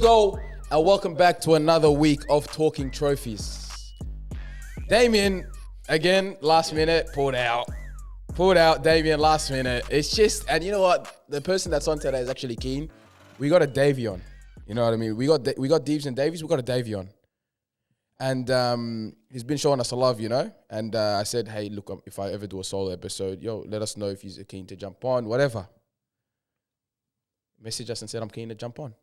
go, and welcome back to another week of Talking Trophies. Damien, again, last minute, pulled out. Damien, last minute. It's just, and you know what? The person that's on today is actually keen. We got a Davey on. You know what I mean? We got Deeves and Davies. We got a Davey on. And he's been showing us a love, you know? And I said, hey, look, if I ever do a solo episode, let us know if he's keen to jump on, whatever. Message us and said, I'm keen to jump on.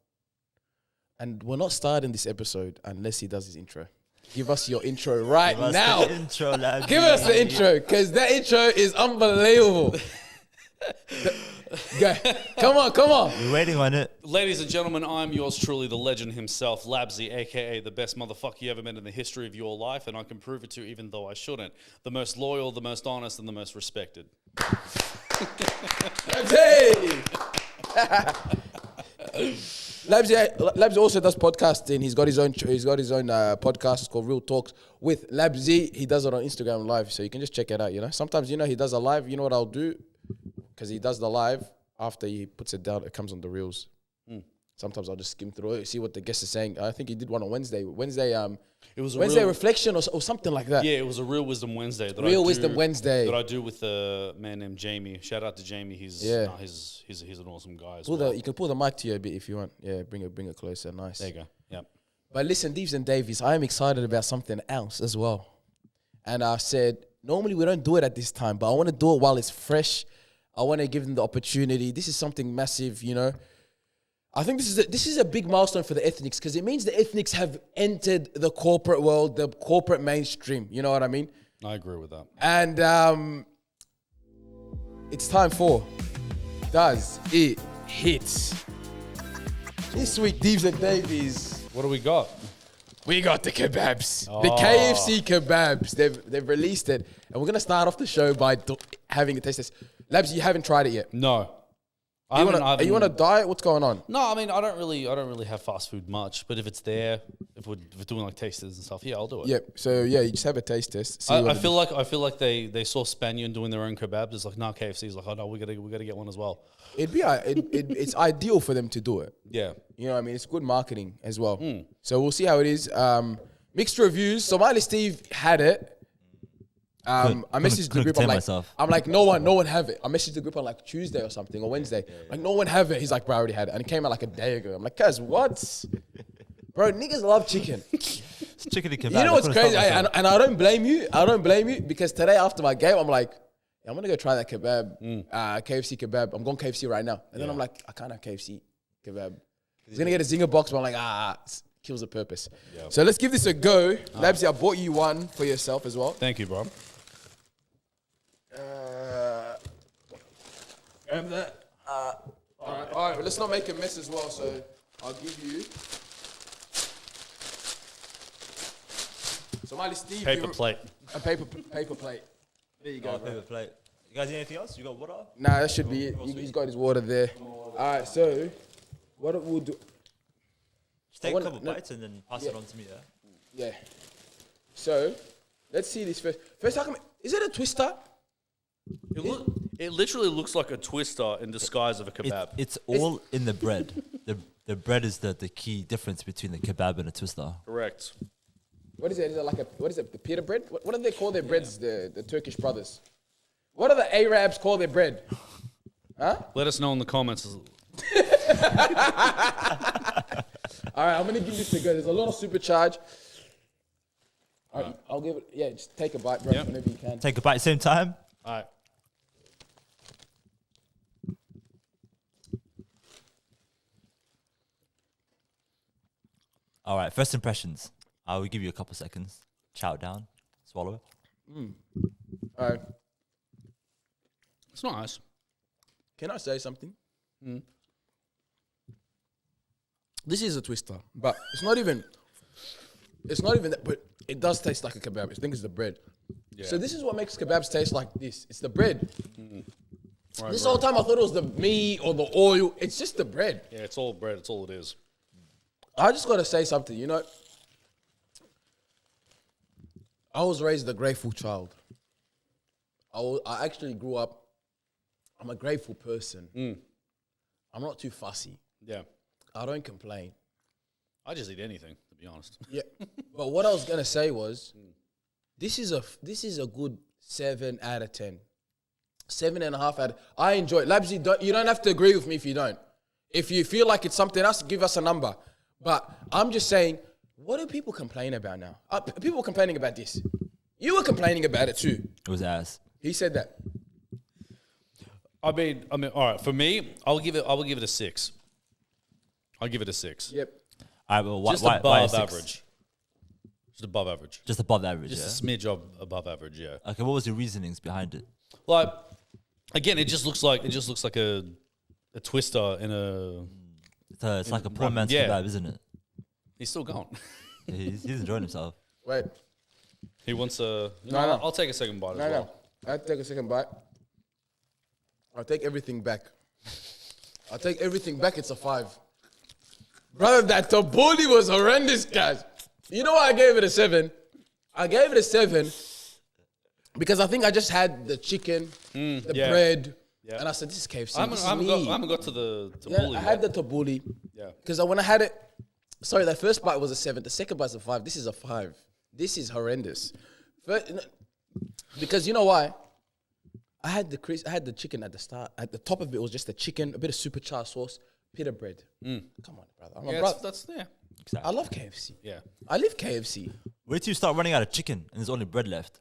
And we're not starting this episode unless he does his intro. Give us your intro right now. Give us the intro, Labzy. Give us the intro, because that intro is unbelievable. Go. Come on. We're waiting on it. Ladies and gentlemen, I'm yours truly, the legend himself, Labzy, a.k.a. the best motherfucker you ever met in the history of your life, and I can prove it to you even though I shouldn't. The most loyal, the most honest, and the most respected. Labzy also does podcasting. He's got his own podcast called Real Talks with Labzy. He does it on Instagram Live, so you can just check it out, you know. Sometimes, he does a live. You know what I'll do? Because he does the live, after he puts it down, it comes on the reels. Sometimes I'll just skim through it, see what the guest is saying. I think he did one on Wednesday. It was a Wednesday reflection or something like that. Yeah, it was a Real Wisdom Wednesday. That I do with a man named Jamie. Shout out to Jamie. He's an awesome guy as well. You can pull the mic to you a bit if you want. Yeah, bring it closer. Nice. There you go. Yep. But listen, Deeves and Davies, I am excited about something else as well. And I said, normally we don't do it at this time, but I want to do it while it's fresh. I want to give them the opportunity. This is something massive, you know. I think this is a big milestone for the ethnics, because it means the ethnics have entered the corporate world, the corporate mainstream. You know what I mean? I agree with that. And it's time for Does It Hit? This week, Deeves and Davies. What do we got? We got the kebabs, the KFC kebabs. They've released it, and we're gonna start off the show by having a taste test. Labs, you haven't tried it yet. No. Are you on a diet? What's going on? No, I mean, I don't really have fast food much, but if it's there, if we're doing like tasters and stuff, yeah, I'll do it. Yeah. So yeah, you just have a taste test. I feel like they saw Spaniard doing their own kebabs. It's like, nah, KFC's like, oh no, we gotta get one as well. It's ideal for them to do it. Yeah. You know what I mean? It's good marketing as well. So we'll see how it is. Mixed reviews. Somali Steve had it. I messaged the group. I'm like, no one have it. I messaged the group on like Tuesday or something or Wednesday. Like, no one have it. He's like, bro, I already had it, and it came out like a day ago. I'm like, cuz, what? Bro, niggas love chicken. It's chicken and kebab. You know what's crazy? And I don't blame you. Because today after my game, I'm like, I'm gonna go try that kebab, KFC kebab. I'm going KFC right now, and then I'm like, I can't have KFC kebab. He's gonna get a zinger box, but I'm like, kills the purpose. Yep. So let's give this a go. Labzy, I bought you one for yourself as well. Thank you, bro. Grab that. All right. Let's not make a mess as well. So I'll give you. Somali Steve. Paper plate. A paper plate. There you go. Paper plate. You guys need anything else? You got water? Nah, that should be it. He's got his water there. All right. So what we'll do. Just take a couple bites and then pass it on to me. Yeah. So let's see this first. First, is it a twister? It literally looks like a twister in disguise of a kebab. It's all in the bread. The bread is the key difference between the kebab and a twister. Correct. What is it? Is it like the pita bread? What do they call their breads, the Turkish brothers? What do the Arabs call their bread? Huh? Let us know in the comments. All right, I'm going to give this a go. There's a lot of supercharge. All right, I'll give it, just take a bite, bro, whenever you can. Take a bite at the same time? All right. All right, first impressions. I will give you a couple seconds. Chow it down. Swallow it. All right. It's nice. Can I say something? This is a twister, but it's not even that, but it does taste like a kebab. I think it's the bread. Yeah. So this is what makes kebabs taste like this. It's the bread. Right, this whole time I thought it was the meat or the oil. It's just the bread. Yeah, it's all bread. It's all it is. I just got to say something, you know. I was raised a grateful child. I actually grew up, I'm a grateful person. I'm not too fussy. Yeah. I don't complain. I just eat anything, to be honest. Yeah. But what I was gonna say was, this is a good 7 out of 10. 7.5 out of. I enjoy it. Labzy, you don't have to agree with me if you don't. If you feel like it's something else, give us a number. But I'm just saying, what do people complain about now? People complaining about this. You were complaining about it too. It was ass. He said that. I mean, all right. For me, I will give it a 6. I'll give it a 6. Yep. All right, well, Just why above a 6? average. Just above average. Just above average, Just yeah? a smidge above average. Yeah. Okay, what was your reasonings behind it? Like, again, it just looks like a twister in a. It's like a poor man's yeah. kebab, isn't it? He's still gone. He's enjoying himself. Wait. He wants a. No. I'll take a second bite as well. No. I'll take a second bite. I'll take everything back. It's a 5. Brother, that tabbouleh was horrendous, guys. You know why I gave it a 7? I gave it a 7 because I think I just had the chicken, the bread, and I said, this is KFC. I haven't got to the Yeah, tabbouleh I had yet. the tabbouleh. Yeah. Because when I had it, sorry, that first bite was a 7. The second bite's a 5. This is a 5. This is horrendous. Because you know why? I had the chicken at the start. At the top of it was just the chicken, a bit of supercharged sauce, bit of bread. Come on, brother. I'm a Yeah, brother. that's yeah. I love KFC. Yeah. I live KFC. Wait till you start running out of chicken and there's only bread left.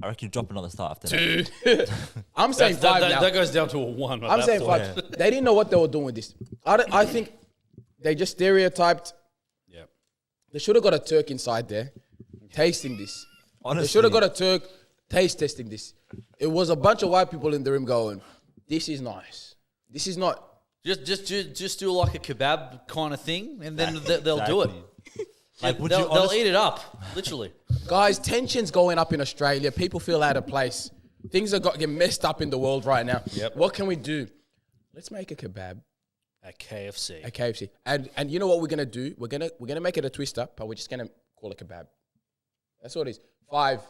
I reckon you drop another star after that. I'm saying 5 now. That goes down to a 1. at I'm that saying point. 5. They didn't know what they were doing with this. I think they just stereotyped. Yeah. They should have got a Turk inside there tasting this. Honestly, They should have got a Turk testing this. It was a bunch of white people in the room going, this is nice. This is not. Just do like a kebab kind of thing, and then they'll do it. Like, would They'll eat it up, literally. Guys, tension's going up in Australia. People feel out of place. Things are getting messed up in the world right now. Yep. What can we do? Let's make a kebab At KFC. at KFC. And you know what we're gonna do? We're gonna make it a twister, but we're just gonna call it kebab. That's what it is. 5.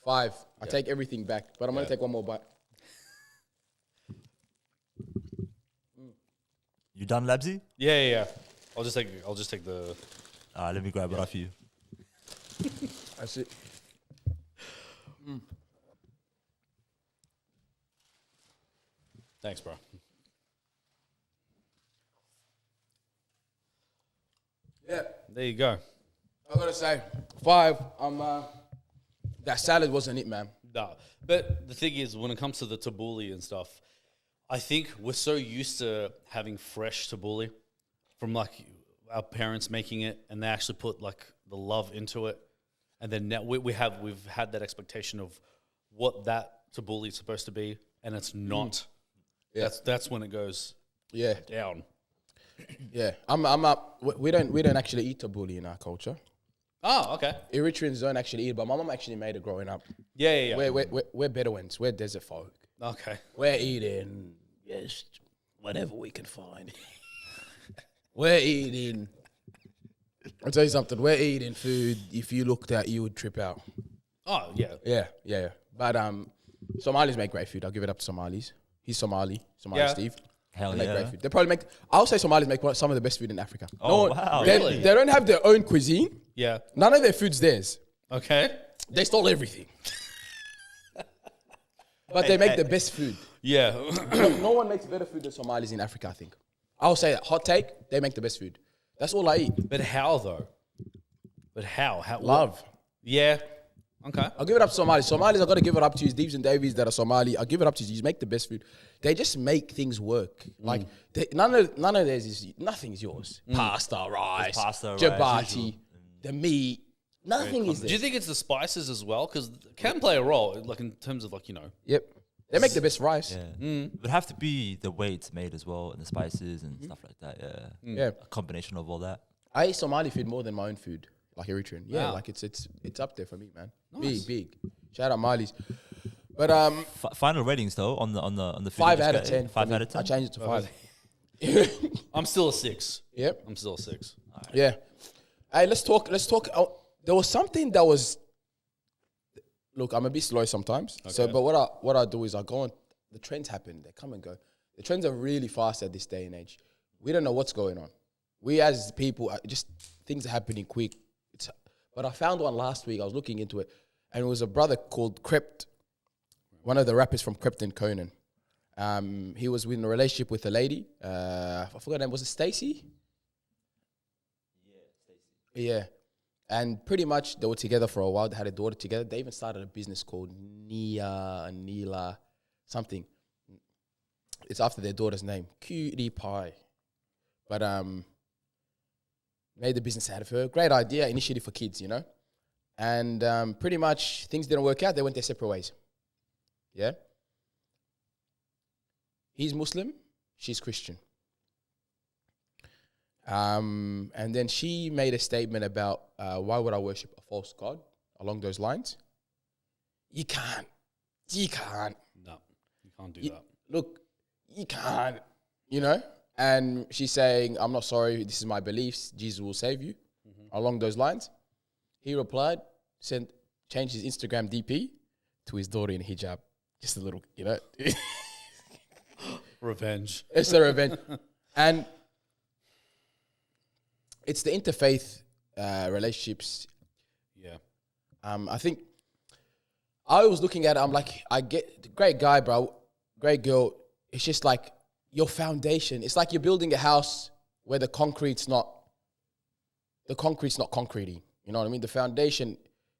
I take everything back, but I'm gonna take one more bite. You done, Labzy? Yeah. I'll just take the. Let me grab it off you. That's it. Thanks, bro. Yeah. There you go. I gotta say, 5. That salad wasn't it, man. Nah. But the thing is, when it comes to the tabbouleh and stuff, I think we're so used to having fresh tabbouleh from like our parents making it, and they actually put like the love into it, and then now we've had that expectation of what that tabbouleh is supposed to be, and it's not. Yeah. That's when it goes Yeah. down. Yeah. I'm up. We don't actually eat tabbouleh in our culture. Oh, okay. Eritreans don't actually eat it, but my mom actually made it growing up. Yeah. We're Bedouins. We're desert folk. Okay. We're eating just whatever we can find. We're eating. I'll tell you something. We're eating food. If you looked at, you would trip out. Oh, yeah. Yeah. But Somalis make great food. I'll give it up to Somalis. He's Somali Yeah. Steve. Hell They make yeah. great food. They probably make. I'll say Somalis make some of the best food in Africa. Oh, wow. Really? They don't have their own cuisine. Yeah. None of their food's theirs. Okay. They stole everything. But they make the best food. Yeah. No one makes better food than Somalis in Africa, I think. I'll say that. Hot take, they make the best food. That's all I eat. But how though? How? Love. Yeah. Okay. I'll give it up to Somalis. Somalis, I've got to give it up to you. Deeps and Davies that are Somali. I'll give it up to you. You make the best food. They just make things work. Like, none of theirs is, nothing's yours. Pasta, rice, pasta, rice, chapati, usual. the meat. Nothing is there. Do you think it's the spices as well? Because it can play a role, like in terms of like, you know. Yep. They make the best rice. Yeah. It would have to be the way it's made as well, and the spices and stuff like that. Yeah. Yeah. A combination of all that. I eat Somali food more than my own food, like Eritrean. Yeah, Wow. like it's up there for me, man. Nice. Big. Shout out Malis. But Final ratings though on the food 5 you out just of got, 10. 5 for out me. of 10. I changed it to 5. I'm still a 6. Yep. I'm still a 6. Yeah. Hey, let's talk. Oh, there was something that was. Look, I'm a bit slow sometimes. So, Okay. but what I do is I go on. The trends happen. They come and go. The trends are really fast at this day and age. We don't know what's going on. we as people, just things are happening quick. But I found one last week. I was looking into it, and it was a brother called Krept, one of the rappers from Krept and Conan. He was in a relationship with a lady. I forgot her name. Was it Stacy? Yeah. And pretty much they were together for a while. They had a daughter together. They even started a business called Neela, something. It's after their daughter's name, Cutie Pie. But made the business out of her. Great idea, initiative for kids, you know. And pretty much things didn't work out. They went their separate ways. Yeah. He's Muslim. She's Christian. And then she made a statement about why would I worship a false god along those lines. You can't. No, you can't do that. Look, you can't, you know? And she's saying, I'm not sorry, this is my beliefs, Jesus will save you, along those lines. He replied, changed his Instagram DP to his daughter in hijab. Just a little, you know? Revenge. It's a revenge. And it's the interfaith relationships. Yeah. I think I was looking at it, I'm like, I get, great guy, bro, great girl. It's just like your foundation. It's like you're building a house where the concrete's not concreting. You know what I mean? The foundation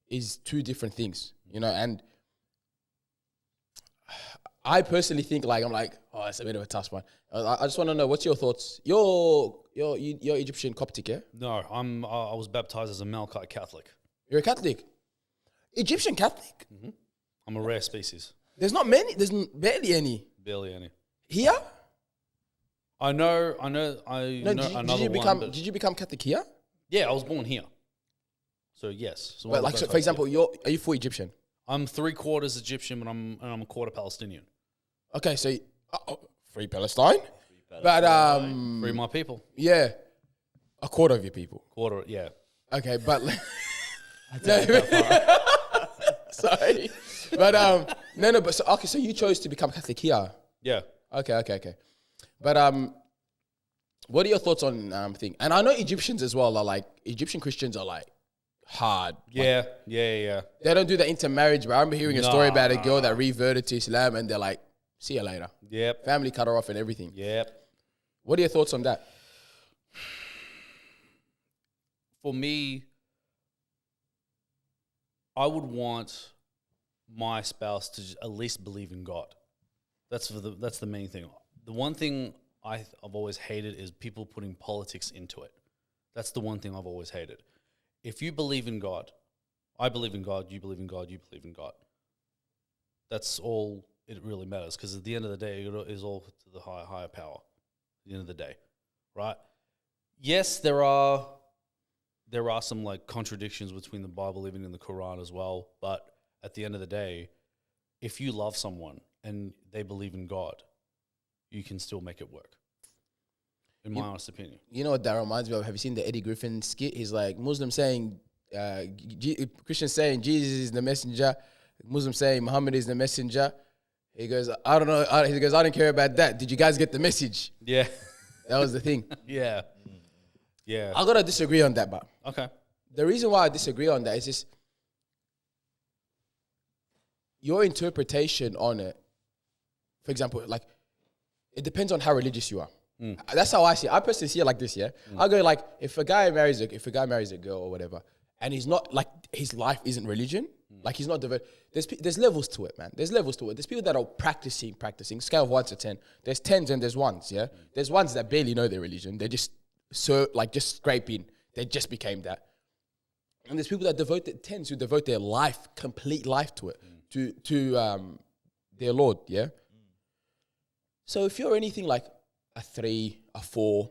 is two different things, you know, and I personally think oh, it's a bit of a tough one. I just want to know, what's your thoughts? You're Egyptian Coptic, yeah? No, I was baptized as a Melkite Catholic. You're a Catholic? Egyptian Catholic? Mm-hmm. I'm a rare species. There's not many. There's barely any. Barely any. Here? I know another one. Did you become Catholic here? Yeah, I was born here. So yes. So but like, so for example, are you full Egyptian? I'm 3/4 Egyptian, but I'm a quarter Palestinian. Okay, so free Palestine, but Free my people. yeah, a quarter of your people. Quarter, yeah. Okay, but sorry, but no, but so you chose to become Catholic here. Yeah. Okay. But what are your thoughts on thing? And I know Egyptians as well are like, Egyptian Christians are like hard. Yeah, like, yeah. They don't do that intermarriage. But I remember hearing a story about a girl that reverted to Islam, and they're like, see you later. Yep. Family cut her off and everything. Yep. What are your thoughts on that? For me, I would want my spouse to at least believe in God. That's the main thing. The one thing I've always hated is people putting politics into it. That's the one thing I've always hated. If you believe in God, I believe in God, you believe in God, you believe in God. That's all it really matters, because at the end of the day, it is all to the higher power. At the end of the day, right? Yes, there are some like contradictions between the Bible, even in the Quran as well. But at the end of the day, if you love someone and they believe in God, you can still make it work. In my honest opinion. You know what that reminds me of? Have you seen the Eddie Griffin skit? He's like, Muslim saying, Christian saying Jesus is the messenger, Muslim saying Muhammad is the messenger. He goes, I don't know. He goes, I don't care about that. Did you guys get the message? Yeah. That was the thing. Yeah. I got to disagree on that, but. Okay. The reason why I disagree on that is just your interpretation on it. For example, like, it depends on how religious you are. That's how I see it. I personally see it like this, yeah? I go like, if a guy marries a girl or whatever, and he's not, like, his life isn't religion, like he's not devoted, there's levels to it, man. There's levels to it. There's people that are practicing, scale of 1 to 10. There's 10s and there's 1s, yeah? There's ones that barely know their religion. They're just just scrape in. They just became that. And there's people that tends to devote their life, complete life to it, to their Lord, yeah? So if you're anything like a 3, a 4,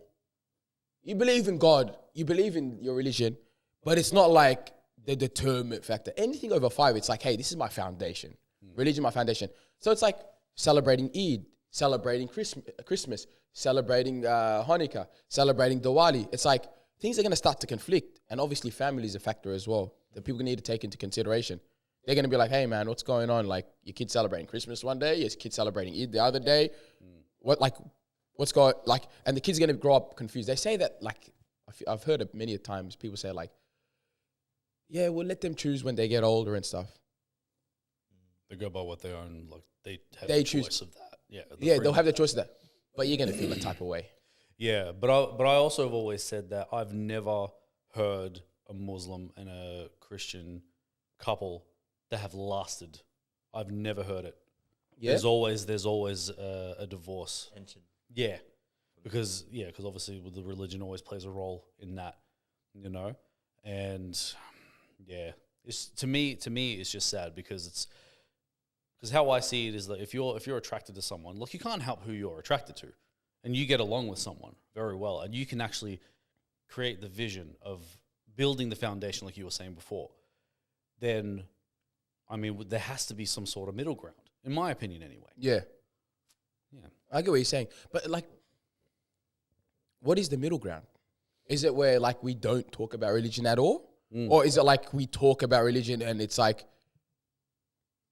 you believe in God, you believe in your religion, but it's not like the determinant factor. Anything over 5, it's like, hey, this is my foundation. Religion, my foundation. So it's like celebrating Eid, celebrating Christmas, celebrating Hanukkah, celebrating Diwali. It's like things are going to start to conflict. And obviously family is a factor as well that people need to take into consideration. They're going to be like, hey, man, what's going on? Like, your kid's celebrating Christmas one day, your kid's celebrating Eid the other day. What's going, like, and the kid's going to grow up confused. They say that, like, I've heard it many times. People say like, yeah, we'll let them choose when they get older and stuff. They go by what they own. Like they have They the choose. choice of that. Yeah. They'll have the choice of that. But you're gonna feel a type of way. Yeah, but I also have always said that I've never heard a Muslim and a Christian couple that have lasted. I've never heard it. Yeah. There's always a divorce. Tension. Yeah, because obviously the religion always plays a role in that, you know, and yeah, it's to me it's just sad because how I see it is that if you're attracted to someone, look, you can't help who you're attracted to, and you get along with someone very well, and you can actually create the vision of building the foundation like you were saying before, then, I mean, there has to be some sort of middle ground, in my opinion anyway. Yeah. Yeah. I get what you're saying. But like, what is the middle ground? Is it where like we don't talk about religion at all? Or is it like we talk about religion and it's like,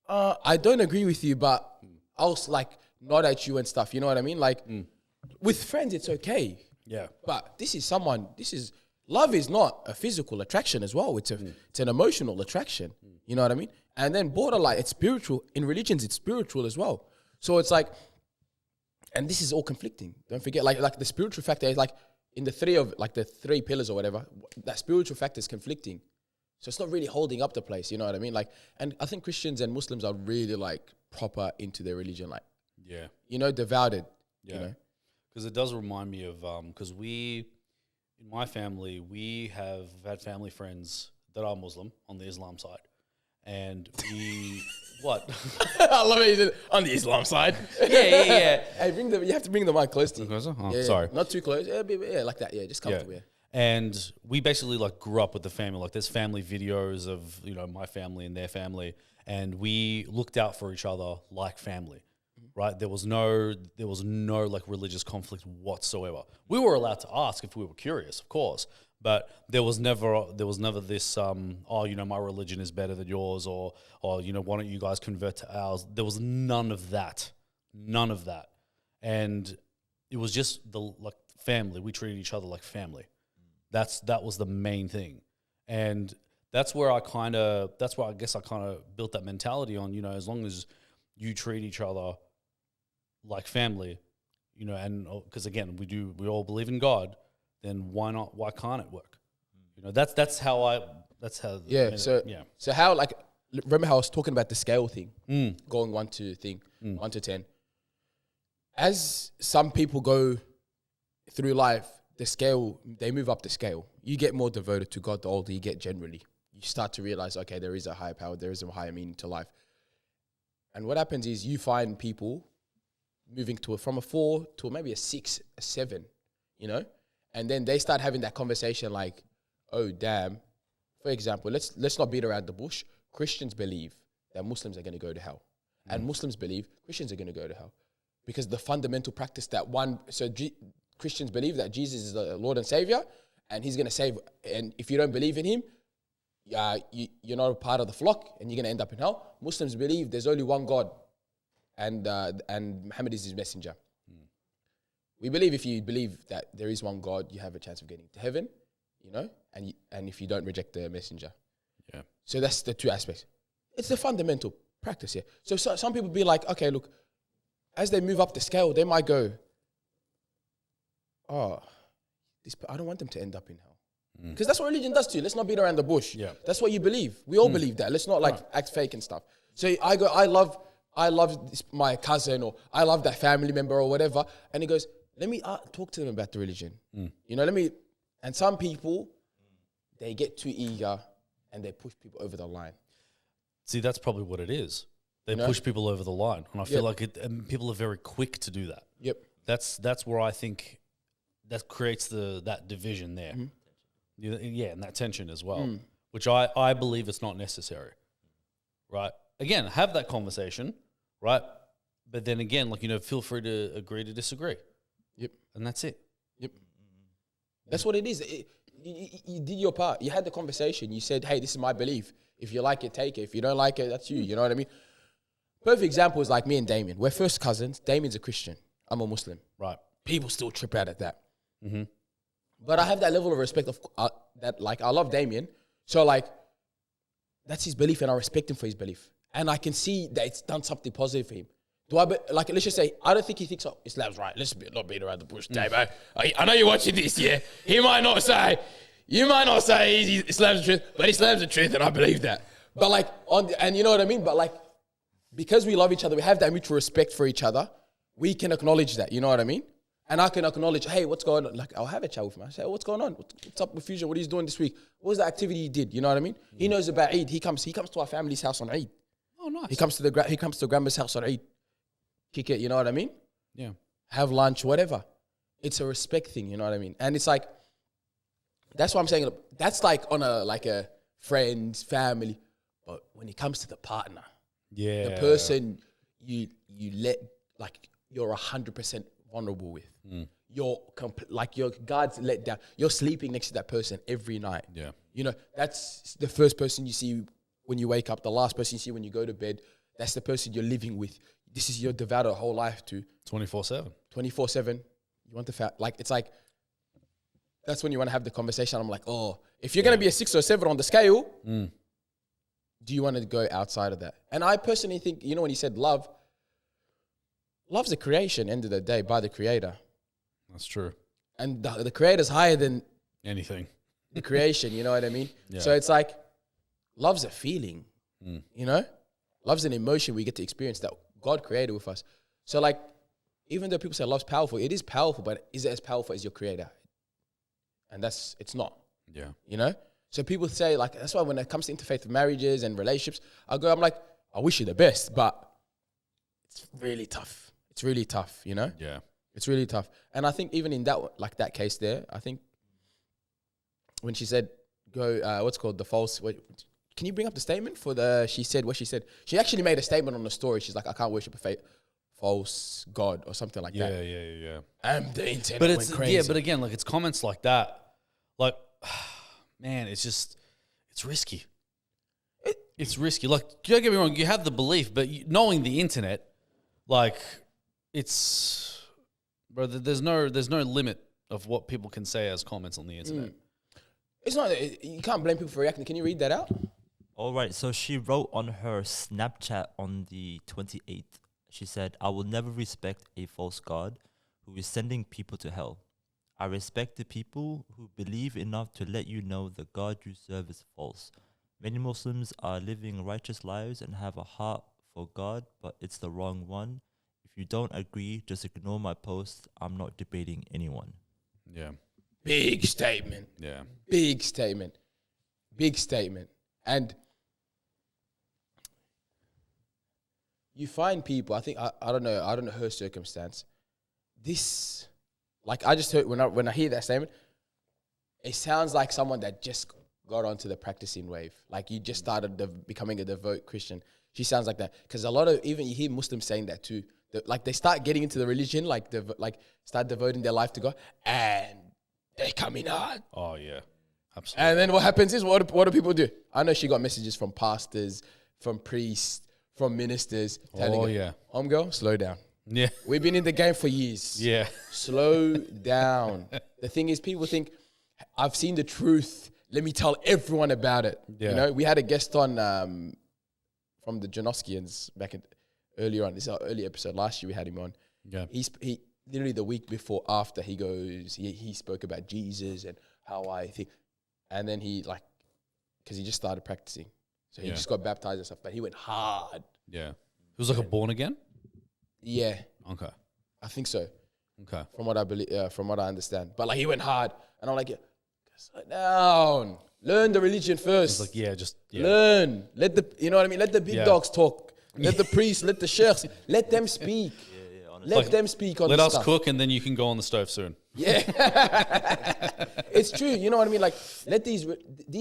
I don't agree with you, but I'll like nod at you and stuff. You know what I mean? Like with friends, it's okay. Yeah. But love is not a physical attraction as well. It's an emotional attraction. You know what I mean? And then borderline, it's spiritual. In religions, it's spiritual as well. So it's like, and this is all conflicting. Don't forget, like the spiritual factor is like in the three pillars or whatever, that spiritual factor is conflicting. So it's not really holding up the place. You know what I mean? Like, and I think Christians and Muslims are really like proper into their religion, like, Yeah. you know, devoted. Yeah. You know? Because it does remind me of because in my family, we have had family friends that are Muslim on the Islam side, and we what? I love it. You said, on the Islam side. Yeah. Hey, you have to bring the mic close to you. Oh, Yeah, sorry. not too close. Yeah, like that. Yeah, just comfortable. Yeah. And we basically like grew up with the family. Like there's family videos of, you know, my family and their family, and we looked out for each other like family. Right? There was no like religious conflict whatsoever. We were allowed to ask if we were curious, of course, but there was never this you know, my religion is better than yours, or you know, why don't you guys convert to ours? There was none of that. And it was just like family. We treated each other like family. That was the main thing. And that's where I guess I kind of built that mentality on, you know, as long as you treat each other like family, you know, and because again, we all believe in God, then why can't it work? You know, that's how Yeah. So how, like, remember how I was talking about the scale thing, going 1 to 10. As some people go through life, the scale, they move up the scale. You get more devoted to God the older you get. Generally, you start to realize, okay, there is a higher power, there is a higher meaning to life. And what happens is you find people moving from a 4 to maybe a 6, a 7, you know? And then they start having that conversation like, oh, damn. For example, let's not beat around the bush. Christians believe that Muslims are going to go to hell. And Muslims believe Christians are going to go to hell. Because the fundamental practice Christians believe that Jesus is the Lord and Savior, and he's going to save. And if you don't believe in him, you're not a part of the flock, and you're going to end up in hell. Muslims believe there's only one God, and Muhammad is his messenger. We believe if you believe that there is one God, you have a chance of getting to heaven, you know, and if you don't reject the messenger. Yeah. So that's the two aspects. It's the fundamental practice here. So some people be like, okay, look, as they move up the scale, they might go, I don't want them to end up in hell. Because that's what religion does to you. Let's not beat around the bush. Yeah. That's what you believe. We all believe that. Let's not act fake and stuff. So I go, I love my cousin, or I love that family member or whatever. And he goes, let me talk to them about the religion. You know, and some people, they get too eager and they push people over the line. See, that's probably what it is. They push people over the line. And I feel like and people are very quick to do that. Yep. That's where I think that creates that division there. Yeah, and that tension as well, which I believe it's not necessary, right? Again, have that conversation, right? But then again, like, you know, feel free to agree to disagree. Yep. And that's it. Yep. That's what it is. You did your part. You had the conversation. You said, hey, this is my belief. If you like it, take it. If you don't like it, that's you. You know what I mean? Perfect example is like me and Damien. We're first cousins. Damien's a Christian. I'm a Muslim. Right. People still trip out at that. But I have that level of respect of that, like, I love Damien. So, like, that's his belief and I respect him for his belief. And I can see that it's done something positive for him. Like, let's just say, I don't think he thinks, oh, Islam's right. Let's not beat around the bush, Dave. I know you're watching this, yeah? You might not say Islam's the truth, but Islam's the truth and I believe that. But, like, and you know what I mean? But, like, because we love each other, we have that mutual respect for each other, we can acknowledge that, you know what I mean? And I can acknowledge, hey, what's going on? Like, I'll have a chat with him. I say, oh, what's going on? What's up with Fusion? What are you doing this week? What was the activity he did? You know what I mean? He knows about Eid. He comes to our family's house on Eid. Oh, nice. He comes to grandma's house on Eid. Kick it, you know what I mean? Yeah. Have lunch, whatever. It's a respect thing, you know what I mean? And it's like, that's what I'm saying. That's like on a friends, family. But when it comes to the partner, the person you let, like, you're 100% vulnerable with. Your guard's let down. You're sleeping next to that person every night. Yeah. You know, that's the first person you see when you wake up, the last person you see when you go to bed. That's the person you're living with. This is your devoted whole life to. 24/7. 24/7. You want like, it's like, that's when you want to have the conversation. I'm like, oh, if you're going to be a 6 or 7 on the scale, do you want to go outside of that? And I personally think, you know, when he said love's a creation, end of the day, by the creator. That's true. And the creator's higher than anything. The creation, you know what I mean? Yeah. So it's like, love's a feeling, you know? Love's an emotion we get to experience that God created with us. So, like, even though people say love's powerful, it is powerful, but is it as powerful as your creator? And it's not. Yeah. You know? So people say, like, that's why when it comes to interfaith marriages and relationships, I'm like, I wish you the best, but it's really tough. It's really tough, you know? Yeah. It's really tough. And I think even in that case there, I think when she said, what's called the false, can you bring up the statement she said what she said? She actually made a statement on the story. She's like, I can't worship a false God or something like that. Yeah. And the internet But went crazy. Yeah, but again, like, it's comments like that. Like, man, it's risky. It's risky. Like, don't get me wrong, you have the belief, but knowing the internet, like, bro, there's no limit of what people can say as comments on the internet. It's not, you can't blame people for reacting. Can you read that out? All right, so she wrote on her Snapchat on the 28th, she said, I will never respect a false God who is sending people to hell. I respect the people who believe enough to let you know the God you serve is false. Many Muslims are living righteous lives and have a heart for God, but it's the wrong one. If you don't agree, just ignore my post. I'm not debating anyone. Yeah. Big statement. Yeah. Big statement. Big statement. And you find people, I think, I don't know her circumstance. This, like, I just heard, when I hear that statement, it sounds like someone that just got onto the practicing wave. Like, you just started becoming a devout Christian. She sounds like that. Because a lot of, even you hear Muslims saying that too. Like, they start getting into the religion, like start devoting their life to God, and they come in hard. Oh, yeah. Absolutely. And then what happens is, what do people do? I know she got messages from pastors, from priests, from ministers telling her, homegirl, slow down. Yeah. We've been in the game for years. Yeah. Slow down. The thing is, people think, I've seen the truth. Let me tell everyone about it. Yeah. You know, we had a guest on from the Janoskians earlier on. This is our early episode. Last year we had him on. Yeah. He literally the week before after he goes, he spoke about Jesus and how I think. And then because he just started practicing. So he just got baptized and stuff, but he went hard. Yeah. It was like a born again? Yeah. Okay. I think so. Okay. From what I believe, from what I understand. But like, he went hard. And I'm like, slow down. Learn the religion first. It's like, Learn. Let the big dogs talk. Let the priests, let the sheikhs, let them speak. Let them speak on the stuff. Let us cook and then you can go on the stove soon. Yeah. It's true. You know what I mean? Like, let these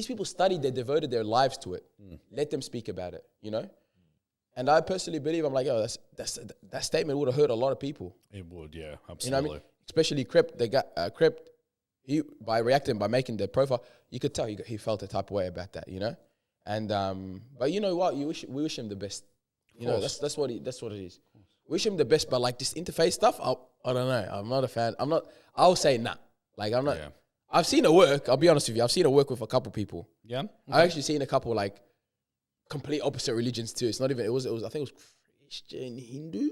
people study, they devoted their lives to it. Let them speak about it, you know? And I personally believe, I'm like, that statement would have hurt a lot of people. It would, yeah, absolutely. You know what I mean? Especially Krept. They got Krept, by making the profile, you could tell he felt a type of way about that, you know? And, but you know what? We wish him the best. You know, that's what it is. Wish him the best, but like this interfaith stuff, I don't know. I'm not a fan. I'll say nah. Like, I'm not. Yeah. I've seen it work. I'll be honest with you. I've seen it work with a couple people. Yeah. I've actually seen a couple like complete opposite religions too. It's not even. It was. I think it was Christian Hindu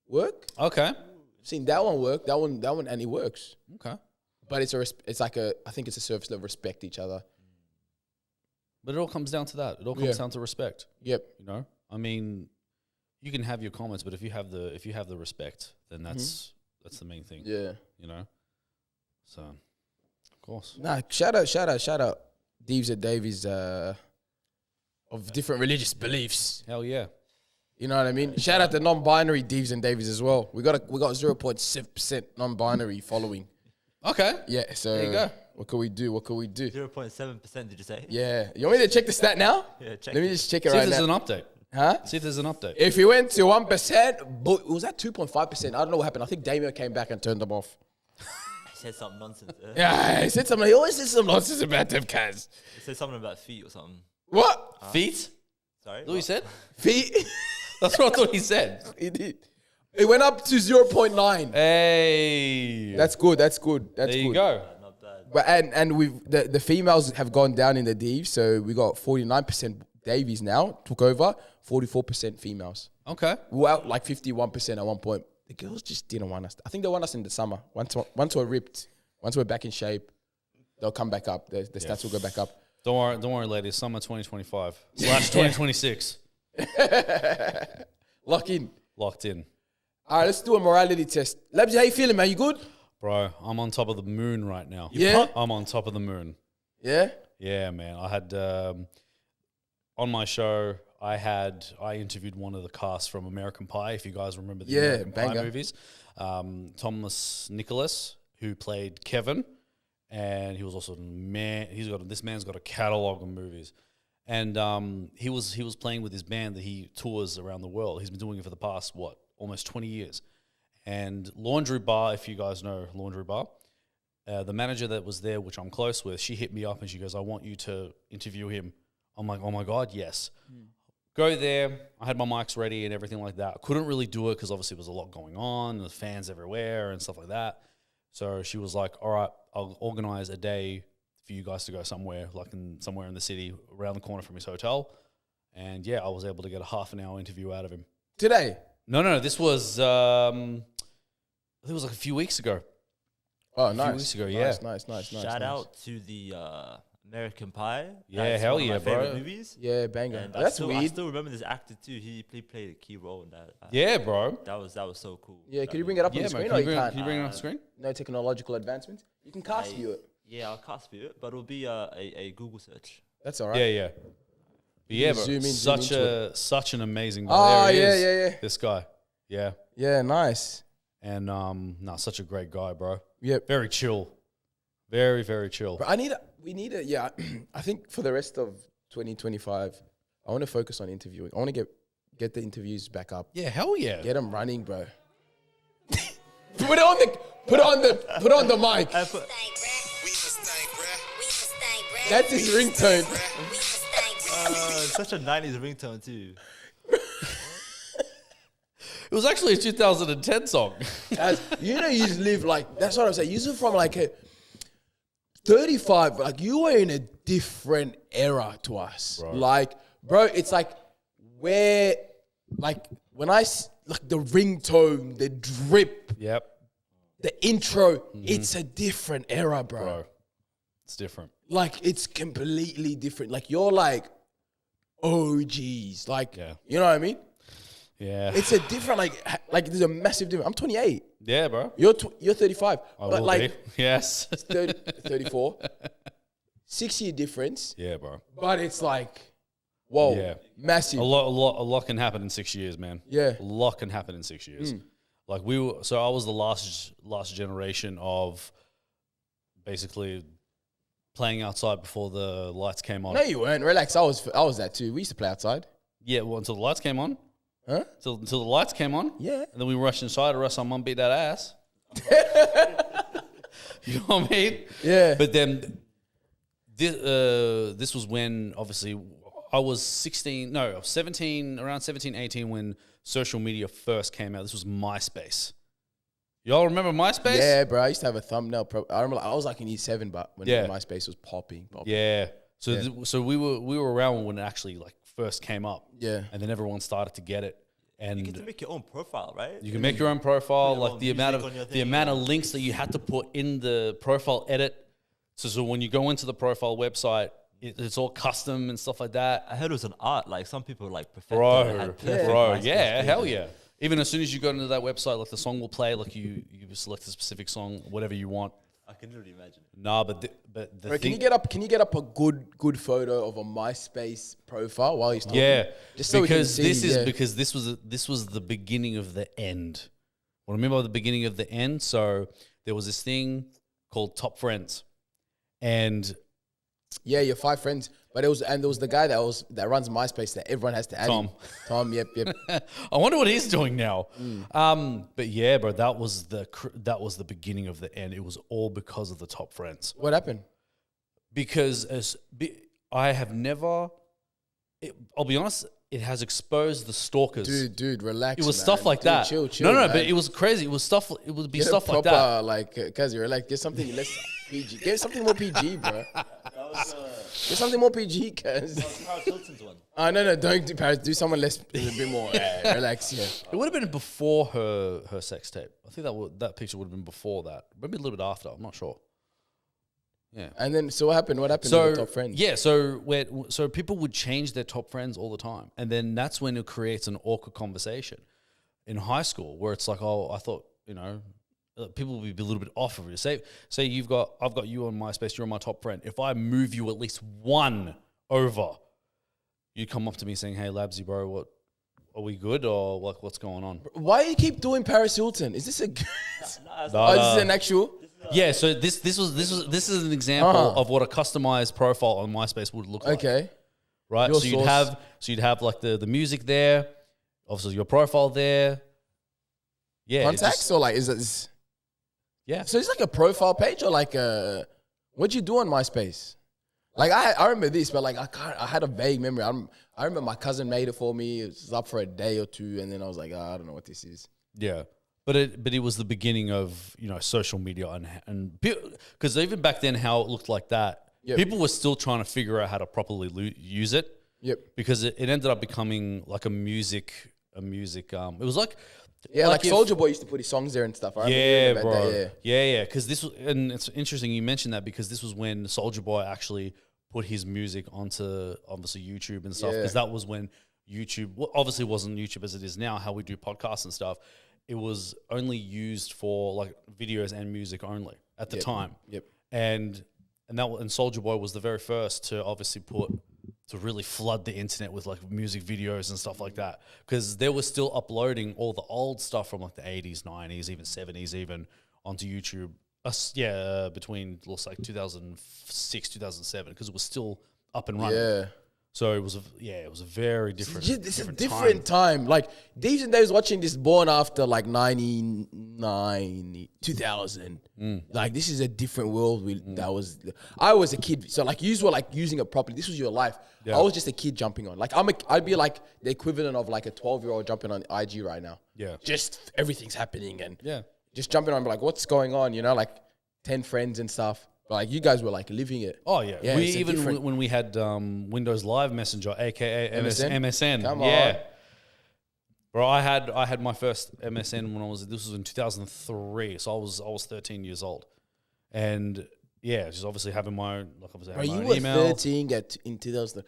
work. Okay. I've seen that one work. That one, and it works. Okay. But it's like a. I think it's a surface level respect each other. But it all comes down to that. It all comes down to respect. Yep. You know, I mean, you can have your comments, but if you have the respect, then that's the main thing. Yeah. You know. So, of course. Nah. Shout out, Deeves and Davies. Of different religious beliefs. Hell yeah. You know what I mean? Shout out to non-binary Deeves and Davies as well. We got 0.7% non-binary following. Okay. Yeah. So There you go. What can we do? 0.7%, did you say? Yeah. You want me to check the stat now? Yeah, check. Let me just check it See if right there's now. an update. Huh? See if there's an update. If he went to 1%, but was that 2.5%? I don't know what happened. I think Damien came back and turned them off. He said something nonsense. Yeah, he said something. He always says some nonsense about them cats. He said something about feet or something. What? Feet? Sorry? That's what he said? Feet? That's what I thought he said. He did. It went up to 0.9. Hey. That's good. That's good. That's there good. you go. Not bad. But and we've the females have gone down in the Deeves, so we got 49% Davies now took over, 44% females. Okay. We were out like 51% at one point. The girls just didn't want us. I think they want us in the summer. Once we're ripped, once we're back in shape, they'll come back up. The stats will go back up. Don't worry, ladies. Summer 2025 / 2026. Lock in. Locked in. All right, let's do a morality test. Labzy, how you feeling, man? You good? Bro, I'm on top of the moon right now. Yeah? I'm on top of the moon. Yeah? Yeah, man. I had, on my show, I interviewed one of the cast from American Pie, if you guys remember the American Pie banger. movies. Thomas Nicholas, who played Kevin, and he was also this man's got a catalog of movies. And he was playing with his band that he tours around the world. He's been doing it for the past, almost 20 years. And Laundry Bar, if you guys know Laundry Bar, the manager that was there, which I'm close with, she hit me up and she goes, I want you to interview him. I'm like, oh my God, yes. Go there. I had my mics ready and everything like that. I couldn't really do it because obviously there was a lot going on, and the fans everywhere and stuff like that. So she was like, all right, I'll organize a day for you guys to go somewhere, somewhere in the city around the corner from his hotel. And yeah, I was able to get a half an hour interview out of him. Today? No, this was, I think it was like a few weeks ago. Oh, nice. A few weeks ago, yeah. Nice. Shout out to the American Pie. Yeah, That's hell one of yeah, my favorite bro. movies. Yeah, banger. And That's I weird. still remember this actor too. He played a key role in that. Yeah, bro. That was so cool. Yeah, can you bring it up on Yeah, the man. screen or you Can can't? you bring it on the screen? No technological advancements? You can cast view it. Yeah, I'll cast view it, but it'll be a Google search. That's all right. Yeah. But yeah, bro. Zoom into Such an amazing guy. Oh, There he yeah, is. yeah. This guy. Yeah. Yeah, nice. And such a great guy, bro. Yep. Very chill. Very, very chill. But we need a, yeah, I think for the rest of 2025, I want to focus on interviewing. I want to get the interviews back up. Yeah, hell yeah. Get them running, bro. Put on the mic. That's his ringtone. Such a 90s ringtone too. It was actually a 2010 song. Guys, you just live like, that's what I'm saying. You're from like a 35, like you are in a different era to us. Bro. Like, bro, it's like where, like when like the ringtone, the drip, Yep. the intro, it's a different era, Bro. It's different. Like it's completely different. Like you're like, oh geez, like, Yeah. you know what I mean? Yeah. It's a different, like there's a massive difference. I'm 28. Yeah, bro. You're 35. I but will like be. Yes. 34. 6-year difference. Yeah, bro. But it's like, whoa, Yeah. massive. A lot can happen in 6 years, man. Yeah. A lot can happen in 6 years. Like I was the last generation of basically playing outside before the lights came on. No, you weren't. Relax. I was that too. We used to play outside. Yeah, well, until the lights came on. Huh? Until the lights came on. Yeah. And then we rushed inside, or else our mum beat that ass. You know what I mean? Yeah. But then this was when, obviously, I was 17, around 17, 18 when social media first came out. This was MySpace. Y'all remember MySpace? Yeah, bro. I used to have a thumbnail. I remember I was like in year 7, but when Yeah. MySpace was popping. Yeah. So Yeah. so we were around when it actually like first came up. Yeah. And then everyone started to get it. And You get to make your own profile, right? you can make your own profile, Put your like own the amount music on your of thing, links that you had to put in the profile edit. So when you go into the profile website, it's all custom and stuff like that. I heard it was an art. Like some people like perfect. Bro, yeah, hell yeah. Even as soon as you go into that website, like the song will play, like you select a specific song, whatever you want. I can literally imagine. Nah, but the Bro, thing, can you get up a good photo of a MySpace profile while he's talking? yeah, Just so we can because see, this is yeah. because this was the beginning of the end. What I remember by the beginning of the end. So there was this thing called Top Friends, and Yeah, your 5 friends. But there was the guy that runs MySpace that everyone has to add. Tom. Tom, yep. I wonder what he's doing now. But yeah, bro, that was the beginning of the end. It was all because of the Top Friends. What happened? Because I have never. I'll be honest. It has exposed the stalkers. Dude, relax. It was man. stuff like Dude, that. Chill. No, man. but it was crazy. It was stuff. It would be Get stuff a like proper, that. like, cause you're like, get something less PG. Get something more PG, bro. Get something more PG, cause. Paris Hilton's one. No, don't do Paris. Do someone less, a bit more relax. Yeah. It would have been before her sex tape. I think that picture would have been before that. Maybe a little bit after. I'm not sure. Yeah. And then, so what happened? What happened So to the top friends? yeah, so people would change their top friends all the time, and then that's when it creates an awkward conversation in high school where it's like, oh, I thought people will be a little bit off of you. Say I've got you on MySpace, you're my top friend. If I move you at least one over, you come up to me saying, "Hey, Labzy, bro, what are we good or like what's going on?" Why do you keep doing Paris Hilton? Is this a? This Nah. is an actual. Yeah, so this is an example of what a customized profile on MySpace would look like. Okay. Right? Your So source. you'd have like the music there, obviously your profile there. Yeah. Contacts or like is it? Yeah. So it's like a profile page or like what'd you do on MySpace? Like I remember this, but like I had a vague memory. I remember my cousin made it for me. It was up for a day or two, and then I was like, I don't know what this is. Yeah. But it was the beginning of, social media and because even back then how it looked like that, Yep. people were still trying to figure out how to properly use it. Yep. Because it ended up becoming like a music it was like Like if- Soulja Boy used to put his songs there and stuff. I remember Yeah, hearing about bro. that, Yeah. Because this was, and it's interesting you mentioned that because this was when Soulja Boy actually put his music onto obviously YouTube and stuff. Yeah. Because that was when YouTube obviously wasn't YouTube as it is now. How we do podcasts and stuff, it was only used for like videos and music only at the time. Yep. And Soulja Boy was the very first to obviously to really flood the internet with like music videos and stuff like that, because they were still uploading all the old stuff from like the 80s, 90s, even 70s, even onto YouTube. Between let's like 2006, 2007, because it was still up and running. Yeah. So it was a very different. It's a different time. Like these days, watching this born after like 99, 2000. Like this is a different world. I was a kid, so like you were like using it properly. This was your life. Yeah. I was just a kid jumping on. Like I'd be like the equivalent of like a 12-year-old jumping on IG right now. Yeah. Just everything's happening and Yeah. just jumping on, like what's going on? Like 10 friends and stuff. But like you guys were like living it. Oh yeah, Yeah, we it's a even different- when we had Windows Live Messenger, aka MSN? MSN. Come yeah. on. Bro, I had my first MSN when this was in 2003, so I was 13 years old, and yeah, just obviously having my own, like obviously Bro, having you my were own email. 13 in 2000.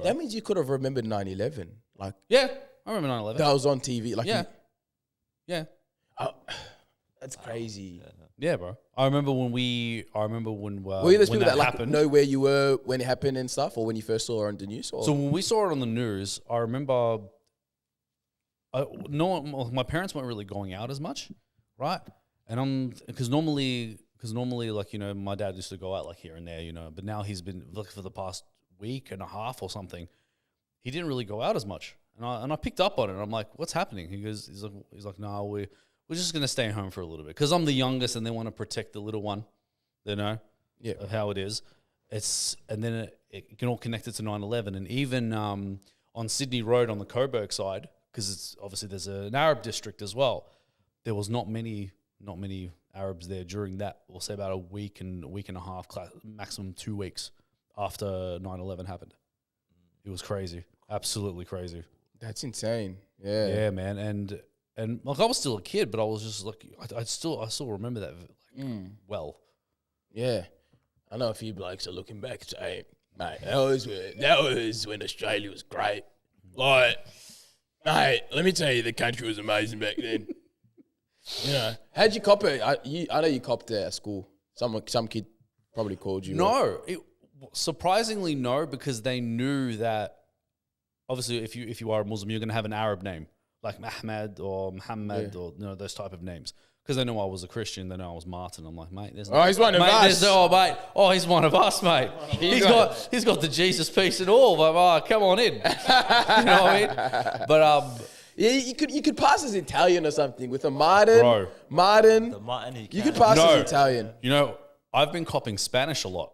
That means you could have remembered 9/11. Like Yeah, I remember 9/11. that was on TV. Like Yeah, yeah, that's crazy. yeah, bro. I remember when Were you those when people that like happened. know where you were when it happened and stuff, or when you first saw it on the news? Or? So when we saw it on the news, I remember. My parents weren't really going out as much, right? And because normally, like my dad used to go out like here and there, but now he's been like for the past week and a half or something, he didn't really go out as much, and I picked up on it. And I'm like, what's happening? He's like, no, we're just gonna stay home for a little bit because I'm the youngest and they want to protect the little one, Yeah. of how it is. And then it can all connect it to 9/11, and even on Sydney Road on the Coburg side, because it's obviously there's an Arab district as well. There was not many not many Arabs there during that, we'll say about a week and a half, maximum 2 weeks after 9/11 happened. It was crazy, absolutely crazy. That's insane. Yeah. Yeah, man, and like I was still a kid, but I was just like, I still remember that well. Yeah. I know a few blokes are looking back and saying, mate, that was when Australia was great. Like, mate, let me tell you, the country was amazing back then. You know, how'd you cop it? I know you copped it at school. Some kid probably called you. No, surprisingly no, because they knew that obviously if you are a Muslim, you're going to have an Arab name like Ahmed or Muhammad or those type of names. Because they know I was a Christian, they know I was Martin. I'm like, mate, he's one of us. He's one of us, mate. He's got the Jesus piece and all. But come on in. You know what I mean? But yeah, you could pass as Italian or something with a Martin. Bro. Martin. The Martin You could pass as Italian. You know, I've been copying Spanish a lot,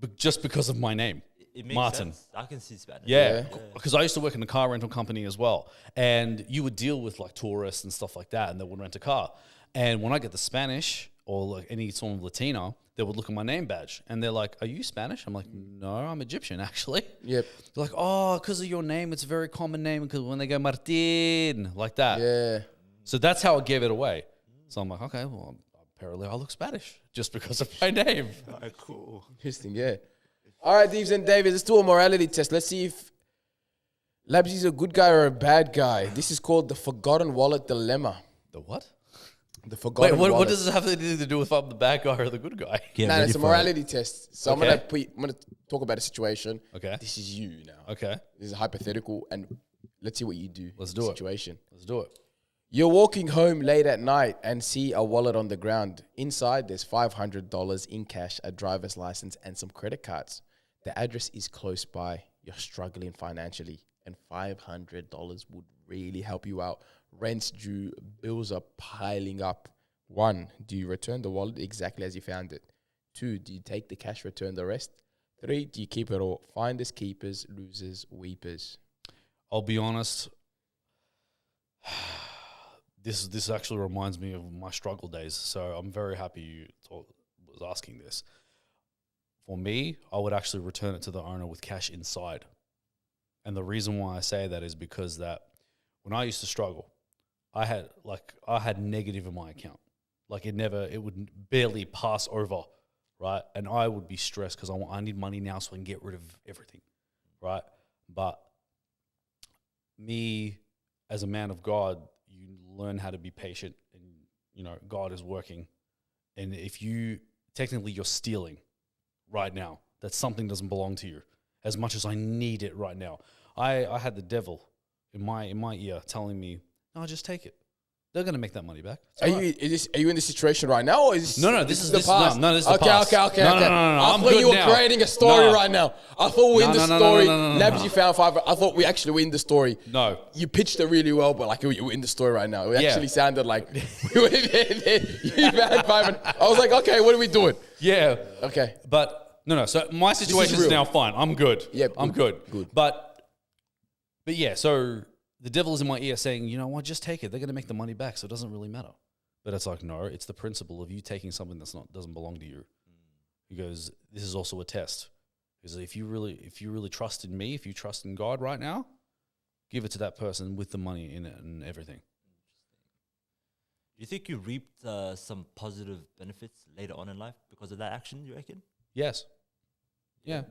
but just because of my name. It makes Martin. sense. I can see Spanish. Yeah, because I used to work in a car rental company as well, and you would deal with like tourists and stuff like that, and they would rent a car. And when I get the Spanish or like any sort of Latino, they would look at my name badge and they're like, "Are you Spanish?" I'm like, "No, I'm Egyptian, actually." Yep. They're like, "Oh, because of your name, it's a very common name." Because when they go Martin like that, Yeah. so that's how I gave it away. So I'm like, okay, well, apparently I look Spanish just because of my name. Alright, cool. Interesting, yeah. All right, Deeves and David, let's do a morality test. Let's see if Labzy's a good guy or a bad guy. This is called the Forgotten Wallet Dilemma. The what? The Forgotten Wallet. What does this have anything to do with if I'm the bad guy or the good guy? No, it's a morality test. So Okay. I'm gonna talk about a situation. Okay. This is you now. Okay, This is hypothetical, and let's see what you do. Let's in the do it. situation. let's do it. You're walking home late at night and see a wallet on the ground. Inside, there's $500 in cash, a driver's license, and some credit cards. The address is close by. You're struggling financially, and $500 would really help you out. Rent's due, bills are piling up. 1, do you return the wallet exactly as you found it? 2, do you take the cash, return the rest? 3, do you keep it all? Finders, keepers, losers, weepers. I'll be honest. This actually reminds me of my struggle days. So I'm very happy you was asking this. For me, I would actually return it to the owner with cash inside. And the reason why I say that is because that when I used to struggle, I had negative in my account. Like it would barely pass over, right? And I would be stressed because I need money now so I can get rid of everything, right? But me, as a man of God, you learn how to be patient, and God is working. And if technically you're stealing right now, that something doesn't belong to you. As much as I need it right now, I had the devil in my ear telling me, "No, just take it. They're gonna make that money back." Are you in this situation right now, or is this No, this is the past? No, this is the past. Okay. No. I I'm thought good you were now. creating a story right now. I thought we were in the story. No. Labzy found 5. I thought we actually were in the story. No. You pitched it really well, but like you were in the story right now. It Yeah. actually sounded like you found 5. I was like, okay, what are we doing? Yeah. Okay. But no. So my situation is real. now fine. I'm good. Yeah, I'm good. Good. But yeah. So the devil is in my ear saying, "You know what? Just take it. They're gonna make the money back, so it doesn't really matter." But it's like, no. It's the principle of you taking something doesn't belong to you. Because this is also a test. Because if you really trust in me, if you trust in God right now, give it to that person with the money in it and everything. Do you think you reaped some positive benefits later on in life because of that action, you reckon? Yes. Yeah.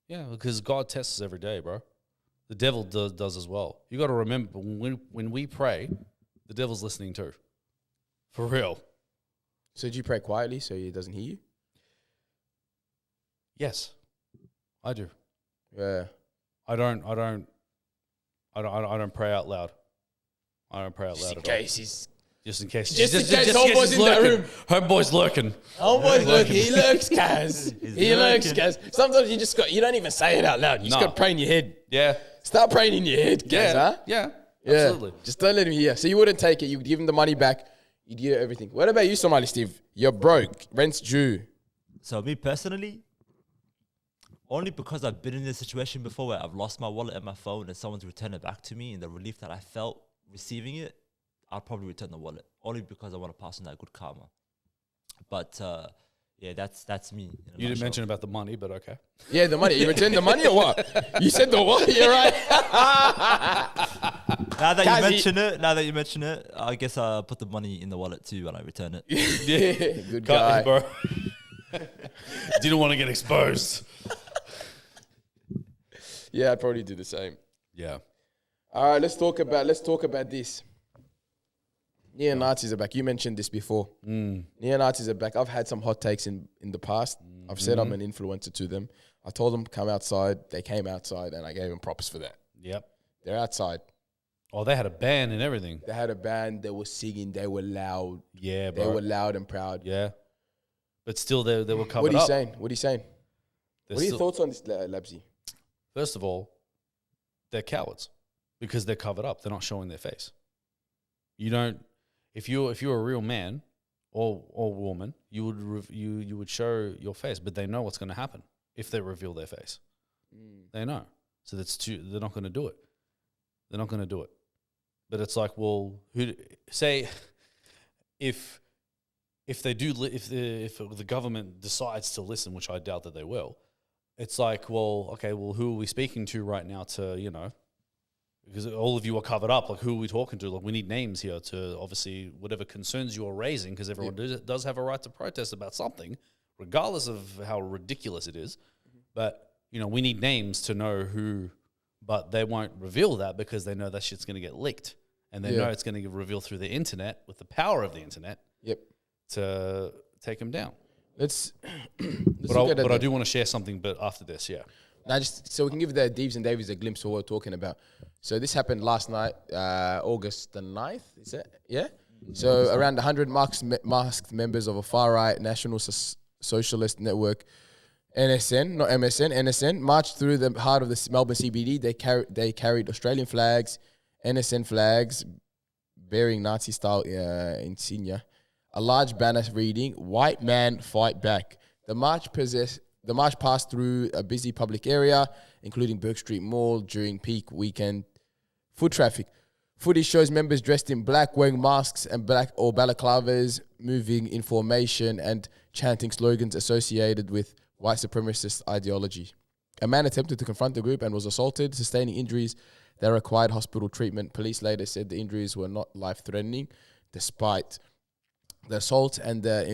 Because God tests us every day, bro. The devil does as well. You got to remember when we pray, the devil's listening too. For real. So did you pray quietly so he doesn't hear you? Yes, I do. Yeah. I don't pray out loud. I don't pray out Just loud in at all. case he's... Just in case. Just in case homeboy's in that room. Homeboy's lurking. Homeboy's lurking. He lurks, Kaz. He lurks, lurking. Kaz. Sometimes you don't even say it out loud. You just got to pray in your head. Yeah. Start praying in your head, Kaz, huh? Yeah. Yeah. Absolutely. Just don't let him hear. So you wouldn't take it. You would give him the money back. You'd give everything. What about you, Somali Steve? You're broke. Rent's due. So me personally, only because I've been in this situation before where I've lost my wallet and my phone and someone's returned it back to me, and the relief that I felt receiving it, I'll probably return the wallet only because I want to pass on that good karma. But yeah, that's me. You didn't mention about the money, but okay. Yeah, the money. You returned the money or what? You said the what? You're right. Now that you mention it, I guess I'll put the money in the wallet too when I return it. Yeah, good guy. Bro. Didn't want to get exposed. Yeah, I'd probably do the same. Yeah. All right, let's talk about this. Neo-Nazis are back. You mentioned this before. Neo-Nazis are back. I've had some hot takes in the past. I've said I'm an influencer to them. I told them come outside. They came outside, and I gave them props for that. Yep. They're outside. Oh, they had a band and everything. They had a band. They were singing. They were loud. Yeah, bro. They were loud and proud. Yeah. But still, they were covered up. What are you saying? What are your Still, thoughts on this, Labzy? first of all, they're cowards because they're covered up. They're not showing their face. You don't. If you're a real man or woman, you would show your face, but they know what's going to happen if they reveal their face. They know, so they're not going to do it. They're not going to do it. But it's like, well, if the government decides to listen, which I doubt that they will, it's like, well, okay, well, who are we speaking to right now to, because all of you are covered up. Like, who are we talking to? Like, we need names here to obviously whatever concerns you are raising, because everyone does have a right to protest about something, regardless of how ridiculous it is. But, we need names to know who, but they won't reveal that because they know that shit's going to get leaked. And they know it's going to get revealed through the internet with the power of the internet to take them down. Let's but I do want to share something, but after this, Now, just so we can give the Deeves and Davies a glimpse of what we're talking about. So this happened last night, August the 9th, is it? Yeah? So around 100 masked members of a far-right National Socialist Network, NSN, not MSN, NSN, marched through the heart of the Melbourne CBD. They carried Australian flags, NSN flags, bearing Nazi-style insignia, a large banner reading, "White Man Fight Back." The march passed through a busy public area, including Burke Street Mall, during peak weekend foot traffic. Footage shows members dressed in black, wearing masks and black or balaclavas, moving in formation and chanting slogans associated with white supremacist ideology. A man attempted to confront the group and was assaulted, sustaining injuries that required hospital treatment. Police later said the injuries were not life-threatening, despite the assault and the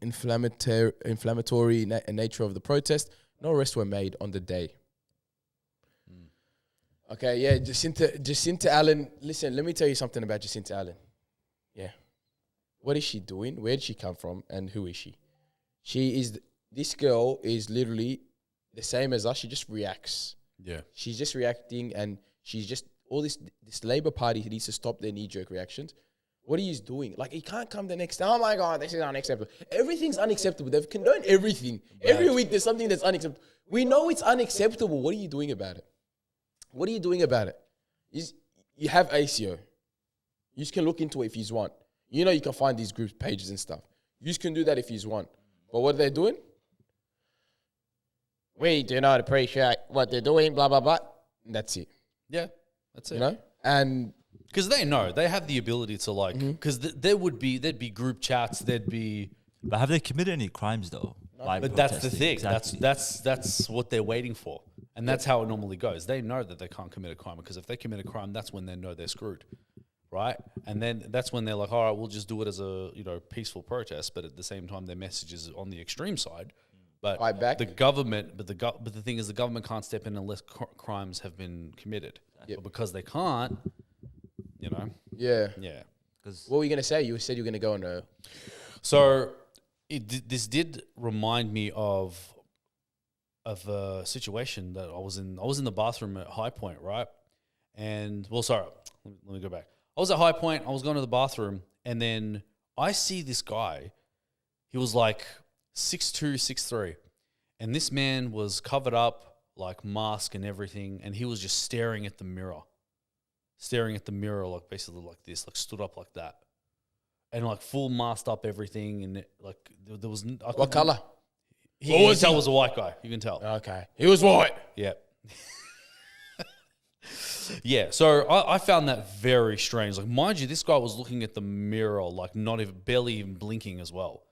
inflammatory nature of the protest. No arrests were made on the day. Okay, yeah, Jacinta Allen. Listen, let me tell you something about Jacinta Allen. Yeah. What is she doing? Where did she come from? And who is she? This girl is literally the same as us. She just reacts. Yeah. She's just reacting, and she's just, all this Labour Party needs to stop their knee-jerk reactions. What are you doing? Like, you can't come the next time, oh my God, this is unacceptable. Everything's unacceptable. They've condoned everything. Right. Every week there's something that's unacceptable. We know it's unacceptable. What are you doing about it? What are you doing about it? You have ACO. You can look into it if you want. You can find these group pages and stuff. You can do that if you want. But what are they doing? We do not appreciate what they're doing, blah, blah, blah. And that's it. Yeah, that's it. And because they know, they have the ability to because there'd be group chats, there'd be. But have they committed any crimes though? But that's the thing. Exactly. That's what they're waiting for, and that's how it normally goes. They know that they can't commit a crime, because if they commit a crime, that's when they know they're screwed, right? And then that's when they're like, all right, we'll just do it as a peaceful protest, but at the same time, their message is on the extreme side. But fight back. The government, but the thing is, the government can't step in unless crimes have been committed. Yep. But because they can't, Yeah. Yeah. What were you gonna say? You said you were gonna go on a. So this did remind me of a situation that I was in. I was in the bathroom at High Point, right? And let me go back. I was at High Point. I was going to the bathroom, and then I see this guy. He was like 6'2", 6'3", and this man was covered up, like mask and everything, and he was just staring at the mirror, like basically like this, like stood up like that, and like full masked up everything, and there was what color? You can tell it was a white guy. You can tell. Okay, he was white. Yeah. Yeah, so I found that very strange. Like, mind you, this guy was looking at the mirror, like not even barely even blinking as well,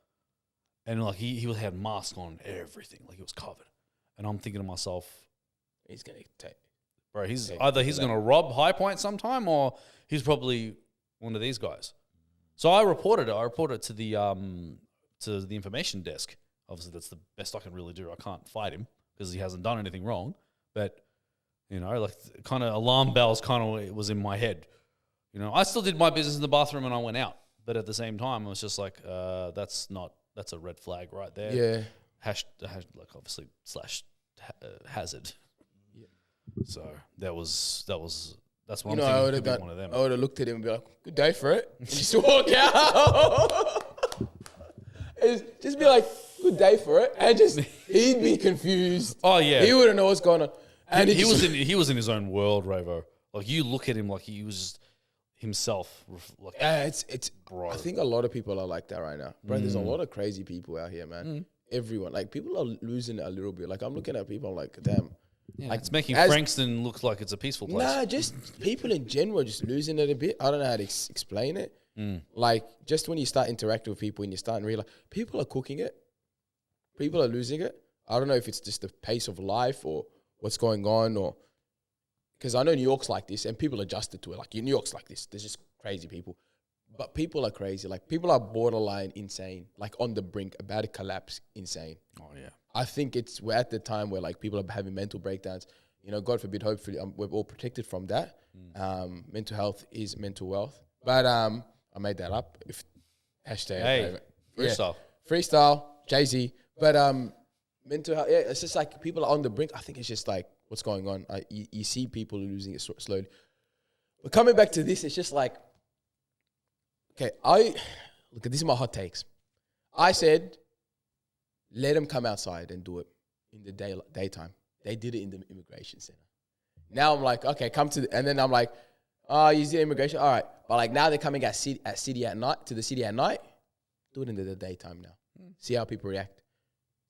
and like he had mask on and everything, like he was covered. And I'm thinking to myself, He's gonna take. bro, he's Take either he's that. gonna rob High Point sometime, or he's probably one of these guys. So I reported it. I reported it to the information desk. Obviously, that's the best I can really do. I can't fight him because he hasn't done anything wrong, but. You know, like kind of alarm bells kind of was in my head. You know, I still did my business in the bathroom and I went out. But at the same time, I was just like, that's a red flag right there. Yeah. Like obviously hazard. Yeah. So that's what You I'm know, I thinking would could have be one of them. I would have looked at him and be like, "Good day for it," and just walk out. Just be like, "Good day for it," and just he'd be confused. Oh, yeah. He wouldn't know what's going on. And he was in his own world, Ravo. Like you look at him like he was just himself. Like, it's. bro. I think a lot of people are like that right now, bro. There's a lot of crazy people out here, man. Everyone, like people are losing it a little bit. Like I'm looking at people, I'm like, damn. yeah, Like it's making as- Frankston look like it's a peaceful place. Nah, just people in general just losing it a bit. I don't know how to explain it. Like just when you start interacting with people and you start to realize people are cooking it, people are losing it. I don't know if it's just the pace of life or what's going on, or because I know New York's like this and people adjusted to it. Like New York's like this. There's just crazy people, but people are crazy. Like people are borderline insane, like on the brink, about to collapse, insane. Oh yeah. I think we're at the time where like people are having mental breakdowns. You know, God forbid, hopefully we're all protected from that. Mental health is mental wealth. But I made that up. If hashtag Hey, freestyle. Freestyle, Jay-Z. But mental health, yeah, it's just like people are on the brink. I think it's just like what's going on. You see people losing it slowly. But coming back to this, it's just like, okay, look at this is my hot takes. I said, let them come outside and do it in the daytime. They did it in the immigration center. Now I'm like, okay, and then I'm like, oh, you did immigration, all right. But like now they're coming to the city at night. Do it in the daytime now. See how people react.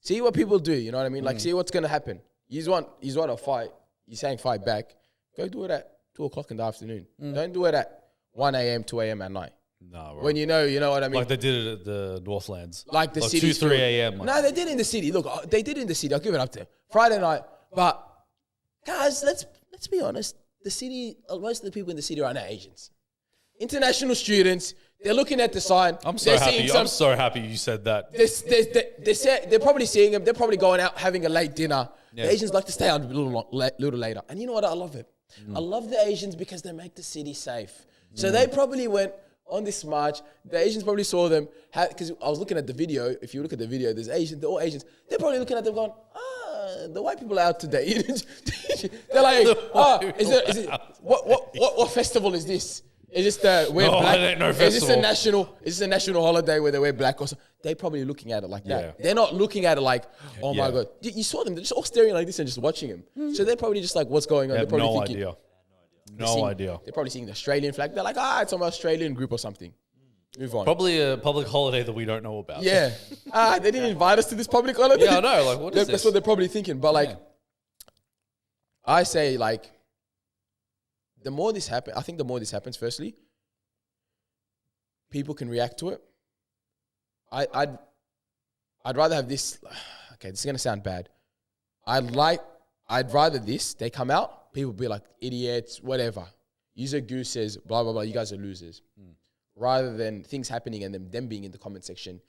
See what people do, you know what I mean? Like, see what's going to happen. You want a fight. You're saying fight back. Go do it at 2 o'clock in the afternoon. Don't do it at 1 a.m., 2 a.m. at night. No, bro. When you know what I mean? Like they did it at the Northlands. Like the like city. 2, 3 a.m. No, they did it in the city. Look, they did it in the city. I'll give it up to them. Friday night. But, guys, let's be honest. The city, most of the people in the city right now are Asians. International students, they're looking at the sign. I'm so happy you said that. They're probably seeing them. They're probably going out having a late dinner. Yeah. The Asians like to stay out a little later. And you know what? I love it. I love the Asians because they make the city safe. So they probably went on this march. The Asians probably saw them. Because I was looking at the video. If you look at the video, there's Asians. They're all Asians. They're probably looking at them going, the white people are out today. They're like, what festival is this? Is this wear black? I don't know is this festival. a national holiday where they wear black or something? They're probably looking at it like that. Yeah. They're not looking at it like, oh my Yeah. God. You saw them, they're just all staring like this and just watching him. So they're probably just like, what's going on? They They're have probably no thinking, idea. No idea. They're probably seeing the Australian flag. They're like, it's some Australian group or something. Move on. Probably a public holiday that we don't know about. Yeah. They didn't invite us to this public holiday. Yeah, I know. Like, what is That's this? what they're probably thinking. But like, Yeah. I say like, the more this happens, firstly, people can react to it. I'd rather have this. Okay, this is gonna sound bad. I'd rather they come out, people be like idiots, whatever. User Goose says blah blah blah. You guys are losers. Rather than things happening and them being in the comment section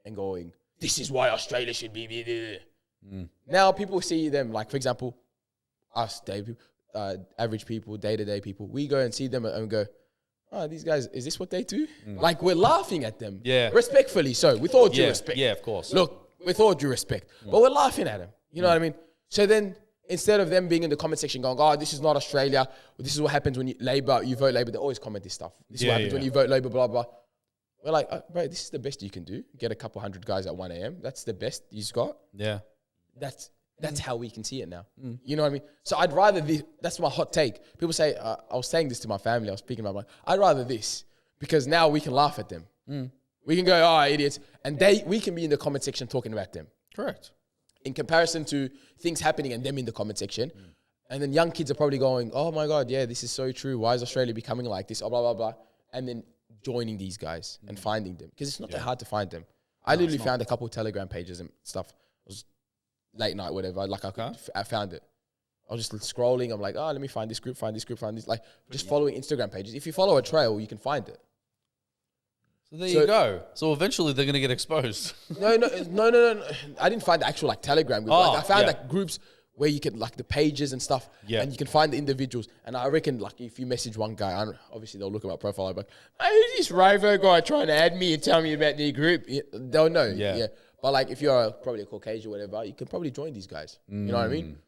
and going, this is why Australia should be. Now people see them like, for example, us, average people, day-to-day people. We go and see them and go, oh, these guys, is this what they do? Like, we're laughing at them. Yeah. Respectfully, so with all due respect. Yeah, of course. Look, with all due respect. But we're laughing at them. You know what I mean? So then, instead of them being in the comment section going, oh, this is not Australia. This is what happens when you vote Labour. They always comment this stuff. This is what happens when you vote Labour, blah, blah. We're like, bro, this is the best you can do. Get a couple hundred guys at 1 a.m. That's the best you've got. Yeah. That's how we can see it now. You know what I mean? So I'd rather this. That's my hot take. People say, I was saying this to my family. I was speaking about my, I'd rather this because now we can laugh at them. We can go, oh, idiots. And we can be in the comment section talking about them. Correct. In comparison to things happening and them in the comment section. And then young kids are probably going, oh my God, yeah, this is so true. Why is Australia becoming like this? Oh, blah, blah, blah. And then joining these guys and finding them. Because it's not that hard to find them. I literally found a couple of Telegram pages and stuff. It was late night, whatever. Like I found it. I was just scrolling. I'm like, oh, let me find this group, find this group, find this. Like just following Instagram pages. If you follow a trail, you can find it. So there you go. So eventually they're going to get exposed. No. I didn't find the actual like Telegram group. Like, I found like groups where you can like the pages and stuff, and you can find the individuals. And I reckon like if you message one guy, obviously they'll look at my profile, like, hey, who's this Rovo guy trying to add me and tell me about their group? They'll know. Yeah. But like if you're probably a Caucasian or whatever, you can probably join these guys. You know what I mean?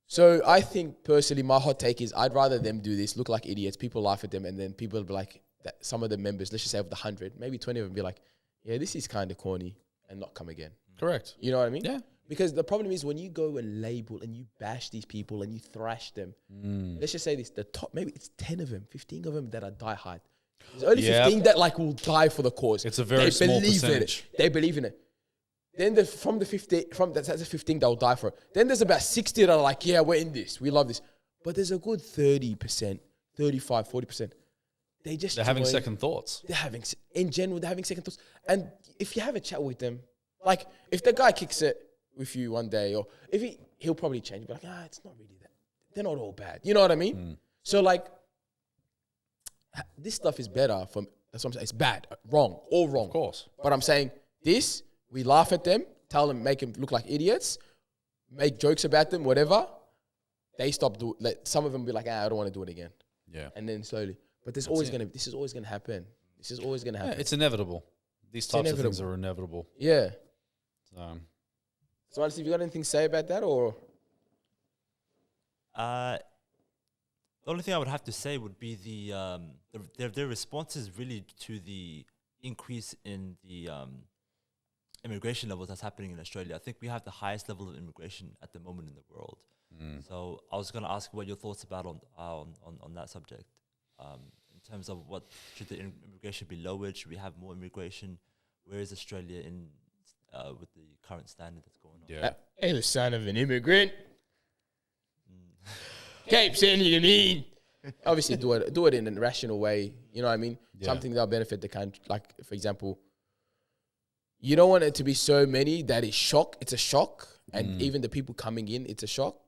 So I think personally, my hot take is I'd rather them do this, look like idiots, people laugh at them, and then people will be like, that some of the members, let's just say of the 100, maybe 20 of them be like, yeah, this is kind of corny, and not come again. Correct. You know what I mean? Yeah. Because the problem is when you go and label and you bash these people and you thrash them, let's just say this, the top, maybe it's 10 of them, 15 of them that are diehard. There's only 15 that like will die for the cause. It's a very small percentage. They believe in it. Then from the 15 that will die for it. Then there's about 60 that are like, yeah, we're in this. We love this. But there's a good 30%, 35, 40%. They're having second thoughts. They're having second thoughts. And if you have a chat with them, like if the guy kicks it with you one day, or if he'll probably change, but like, it's not really that. They're not all bad. You know what I mean? So like, this stuff is better from, that's what I'm saying. It's bad, wrong, all wrong. Of course. But I'm saying this, we laugh at them, tell them, make them look like idiots, make jokes about them, whatever. They stop some of them be like, I don't want to do it again. Yeah. And then slowly. But this is always gonna happen. This is always gonna happen. Yeah, it's inevitable. These types of things are inevitable. Yeah. So honestly, have you got anything to say about that, or? The only thing I would have to say would be their responses really to the increase in the immigration levels that's happening in Australia. I think we have the highest level of immigration at the moment in the world. So I was going to ask what your thoughts about on that subject. In terms of what should the immigration be lowered? Should we have more immigration? Where is Australia in with the current standard that's going on? Yeah, hey, the son of an immigrant. Keep sending him in. Obviously, do it in a rational way. You know what I mean? Yeah. Something that'll benefit the country. Like, for example, you don't want it to be so many that it's a shock. And even the people coming in, it's a shock.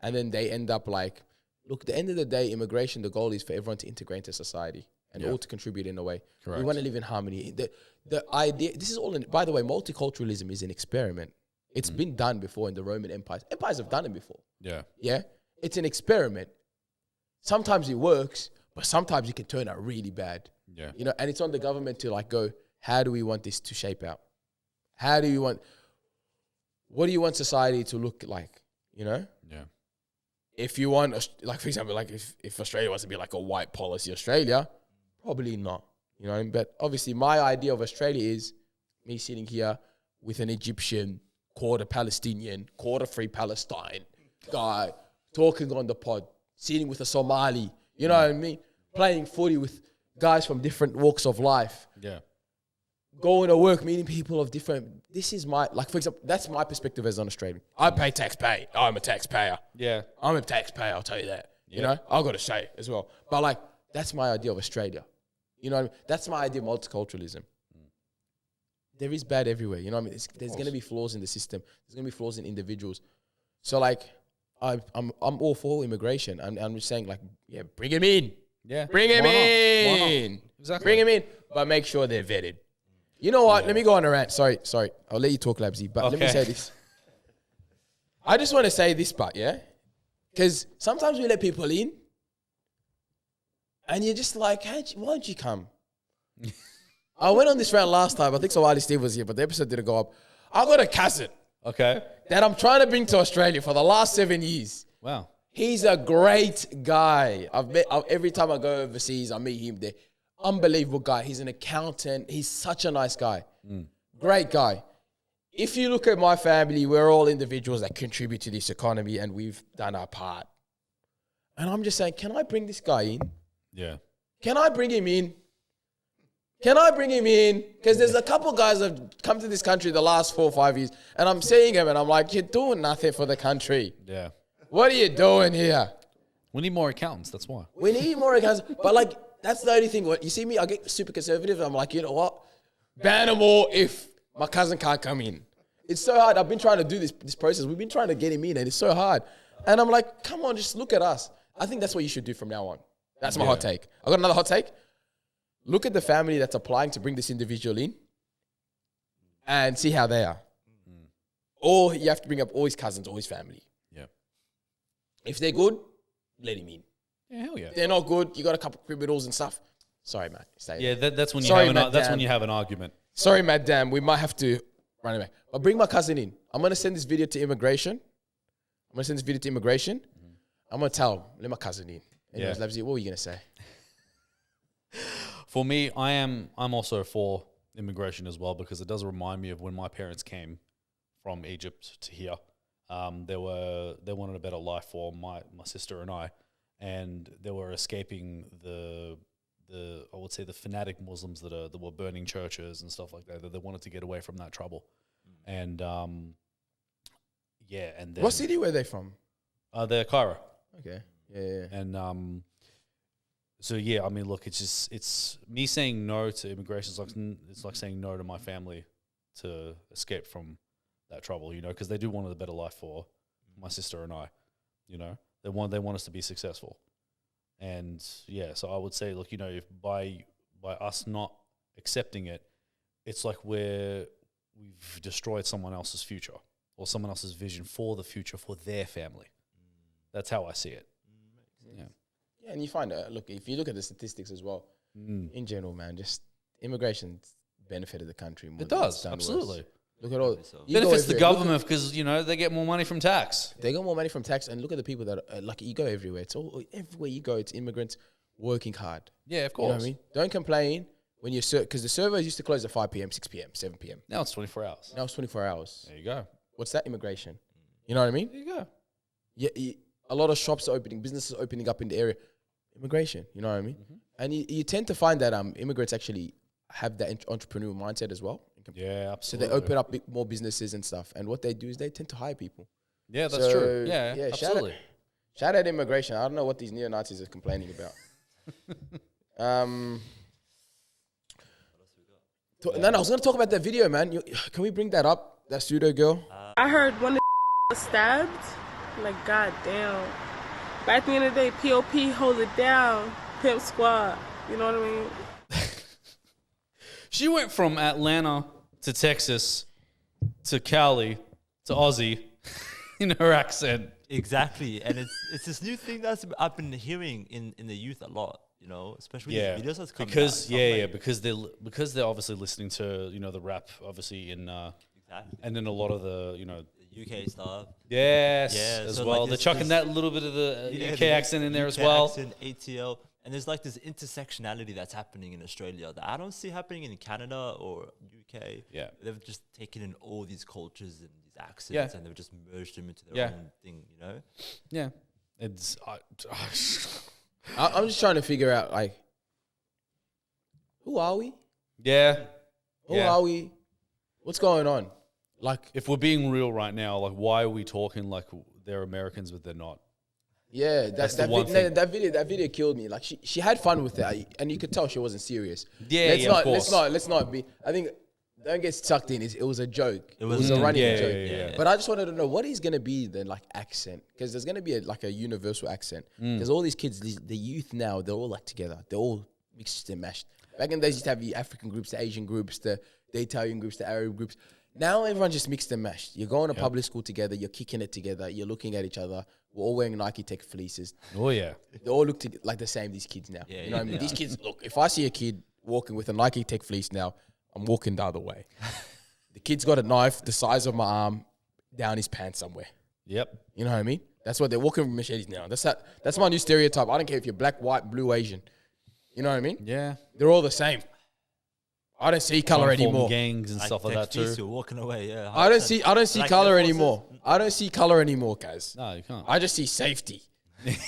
And then they end up like, look, at the end of the day, immigration, the goal is for everyone to integrate into society and all to contribute in a way. Correct. We want to live in harmony. The idea, this is all, by the way, multiculturalism is an experiment. It's been done before in the Roman empires. Empires have done it before. Yeah. Yeah. It's an experiment. Sometimes it works, but sometimes it can turn out really bad. Yeah. You know, and it's on the government to like go, how do we want this to shape out? What do you want society to look like? You know? Yeah. If you want, like, for example, like if Australia wants to be like a white policy Australia, probably not. You know what I mean? But obviously my idea of Australia is me sitting here with an Egyptian, quarter Palestinian, quarter free Palestine guy, talking on the pod, sitting with a Somali, you know what I mean? Playing footy with guys from different walks of life. Yeah. Going to work, meeting people of different, this is my, like, for example, that's my perspective as an Australian. I pay taxpayer. I'm a taxpayer. Yeah. I'm a taxpayer, I'll tell you that. Yep. You know, I've got to say as well. But like, that's my idea of Australia. You know what I mean? That's my idea of multiculturalism. There is bad everywhere. You know what I mean? There's going to be flaws in the system. There's going to be flaws in individuals. So like, I'm all for immigration. I'm just saying like, yeah, bring him in. Yeah. Bring him in. Exactly. Bring him in. But make sure they're vetted. You know what? Yeah. Let me go on a rant. Sorry. I'll let you talk, Labzy. But let me say this. I just want to say this part, yeah? Because sometimes we let people in and you're just like, why don't you come? I went on this rant last time. I think Somali Steve was here, but the episode didn't go up. I got a cousin. Okay. That I'm trying to bring to Australia for the last 7 years. Wow. He's a great guy. Every time I go overseas, I meet him there. Unbelievable guy. He's an accountant. He's such a nice guy. Great guy. If you look at my family, we're all individuals that contribute to this economy and we've done our part. And I'm just saying, can I bring this guy in? Yeah. Can I bring him in? Because there's a couple guys that have come to this country the last 4 or 5 years and I'm seeing them and I'm like, you're doing nothing for the country. Yeah. What are you doing here? We need more accountants. That's why. We need more accounts. But like, that's the only thing. What you see me, I get super conservative. I'm like, you know what? Ban them all if my cousin can't come in. It's so hard. I've been trying to do this process. We've been trying to get him in, and it's so hard. And I'm like, come on, just look at us. I think that's what you should do from now on. That's my hot take. I got another hot take. Look at the family that's applying to bring this individual in and see how they are. Or you have to bring up all his cousins, all his family. Yeah. If they're good, let him in. Yeah, hell yeah. If they're not good, you got a couple of criminals and stuff. Sorry, mate. Yeah, that's when you Sorry, that's when you have an argument. Sorry, madam. We might have to run away. But bring my cousin in. I'm going to send this video to immigration. I'm going to tell him, let my cousin in. Anyways, Labzy, what were you going to say? For me, I'm also for immigration as well, because it does remind me of when my parents came from Egypt to here. They wanted a better life for my sister and I, and they were escaping the I would say the fanatic Muslims that were burning churches and stuff like that. That they wanted to get away from that trouble, and and then What city were they from? they're Cairo. Okay. Yeah. And so yeah, I mean, look, it's me saying no to immigration. It's like saying no to my family to escape from that trouble, you know, because they do want a better life for my sister and I, you know, they want us to be successful, and yeah, so I would say, look, you know, if by us not accepting it, it's like we've destroyed someone else's future or someone else's vision for the future for their family. That's how I see it. Yeah. Yeah, and you find look, if you look at the statistics as well, in general, man, just immigration's benefited the country more. It does, absolutely. Worse. Look at all Benefits the government because, you know, they get more money from tax. They got more money from tax, and look at the people that like you go everywhere. It's all everywhere you go. It's immigrants working hard. Yeah, of course. You know what I mean? Don't complain when you're because the servers used to close at 5 p.m., 6 p.m., 7 p.m. Now it's 24 hours. Now it's 24 hours. There you go. What's that? Immigration. You know what I mean? There you go. Yeah, a lot of shops are opening, businesses are opening up in the area. Immigration, you know what I mean? And you tend to find that immigrants actually have that entrepreneurial mindset as well. Yeah, So absolutely. they open up more businesses and stuff. And what they do is they tend to hire people. Yeah, that's true. Yeah, absolutely. Shout out immigration. I don't know what these neo-Nazis are complaining about. No, I was going to talk about that video, man. Can we bring that up? That pseudo girl? I heard one was stabbed. Like, goddamn. But at the end of the day, POP, hold it down. Pimp Squad. You know what I mean? She went from Atlanta to Texas to Cali to Aussie in her accent. Exactly, and it's this new thing that's I've been hearing in the youth a lot, you know, especially with the videos that's coming out. Because they're obviously listening to, you know, the rap obviously in exactly. and then a lot of the, you know, UK stuff. Yes, Yeah, as so well. like They're chucking that little bit of the UK accent in there as UK well. Accent, ATL, and there's like this intersectionality that's happening in Australia that I don't see happening in Canada or UK. Yeah. They've just taken in all these cultures and these accents and they've just merged them into their own thing, you know? Yeah. It's I'm just trying to figure out, like, who are we? yeah. Who are we? What's going on? Like, If we're being real right now, like, why are we talking like they're Americans but they're not? yeah, That's the one thing. that video killed me. Like, she had fun with it, and you could tell she wasn't serious. Yeah, of course. Let's not be. I think don't get sucked in. It was a joke. It was a running joke. Yeah. But I just wanted to know what is going to be the like accent, because there's going to be a universal accent. Because all these kids, the youth now, they're all like together. They're all mixed and mashed. Back in the days, you used to have the African groups, the Asian groups, the Italian groups, the Arab groups. Now everyone just mixed and mashed. You're going to public school together. You're kicking it together. You're looking at each other. We're all wearing Nike Tech fleeces. Oh, yeah. They all look like the same, these kids now. You know what I mean? These kids, look, if I see a kid walking with a Nike Tech fleece now, I'm walking the other way. The kid's got a knife the size of my arm down his pants somewhere. Yep. You know what I mean? That's what they're walking with machetes now. That's my new stereotype. I don't care if you're black, white, blue, Asian. You know what I mean? Yeah. They're all the same. I don't see color anymore. Gangs and stuff like that too. You're walking away, yeah. I don't see Like color Air Forces. anymore. I don't see color anymore, guys. No, you can't. I just see safety.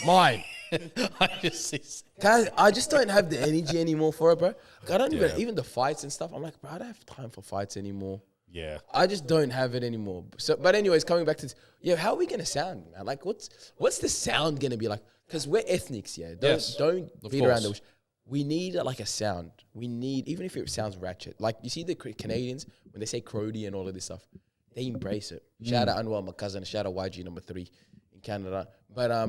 Mine. I just see. Guys, I just don't have the energy anymore for it, bro. Like, I don't even the fights and stuff. I'm like, bro, I don't have time for fights anymore. Yeah. I just don't have it anymore. So, but anyways, coming back to this, how are we gonna sound, man? Like, what's the sound gonna be like? Because we're ethnics, yeah. Don't beat around the bush. We need like a sound. We need, even if it sounds ratchet. Like you see the Canadians when they say Crody and all of this stuff, they embrace it. Shout out Anwar, my cousin. Shout out YG number 3 in Canada. But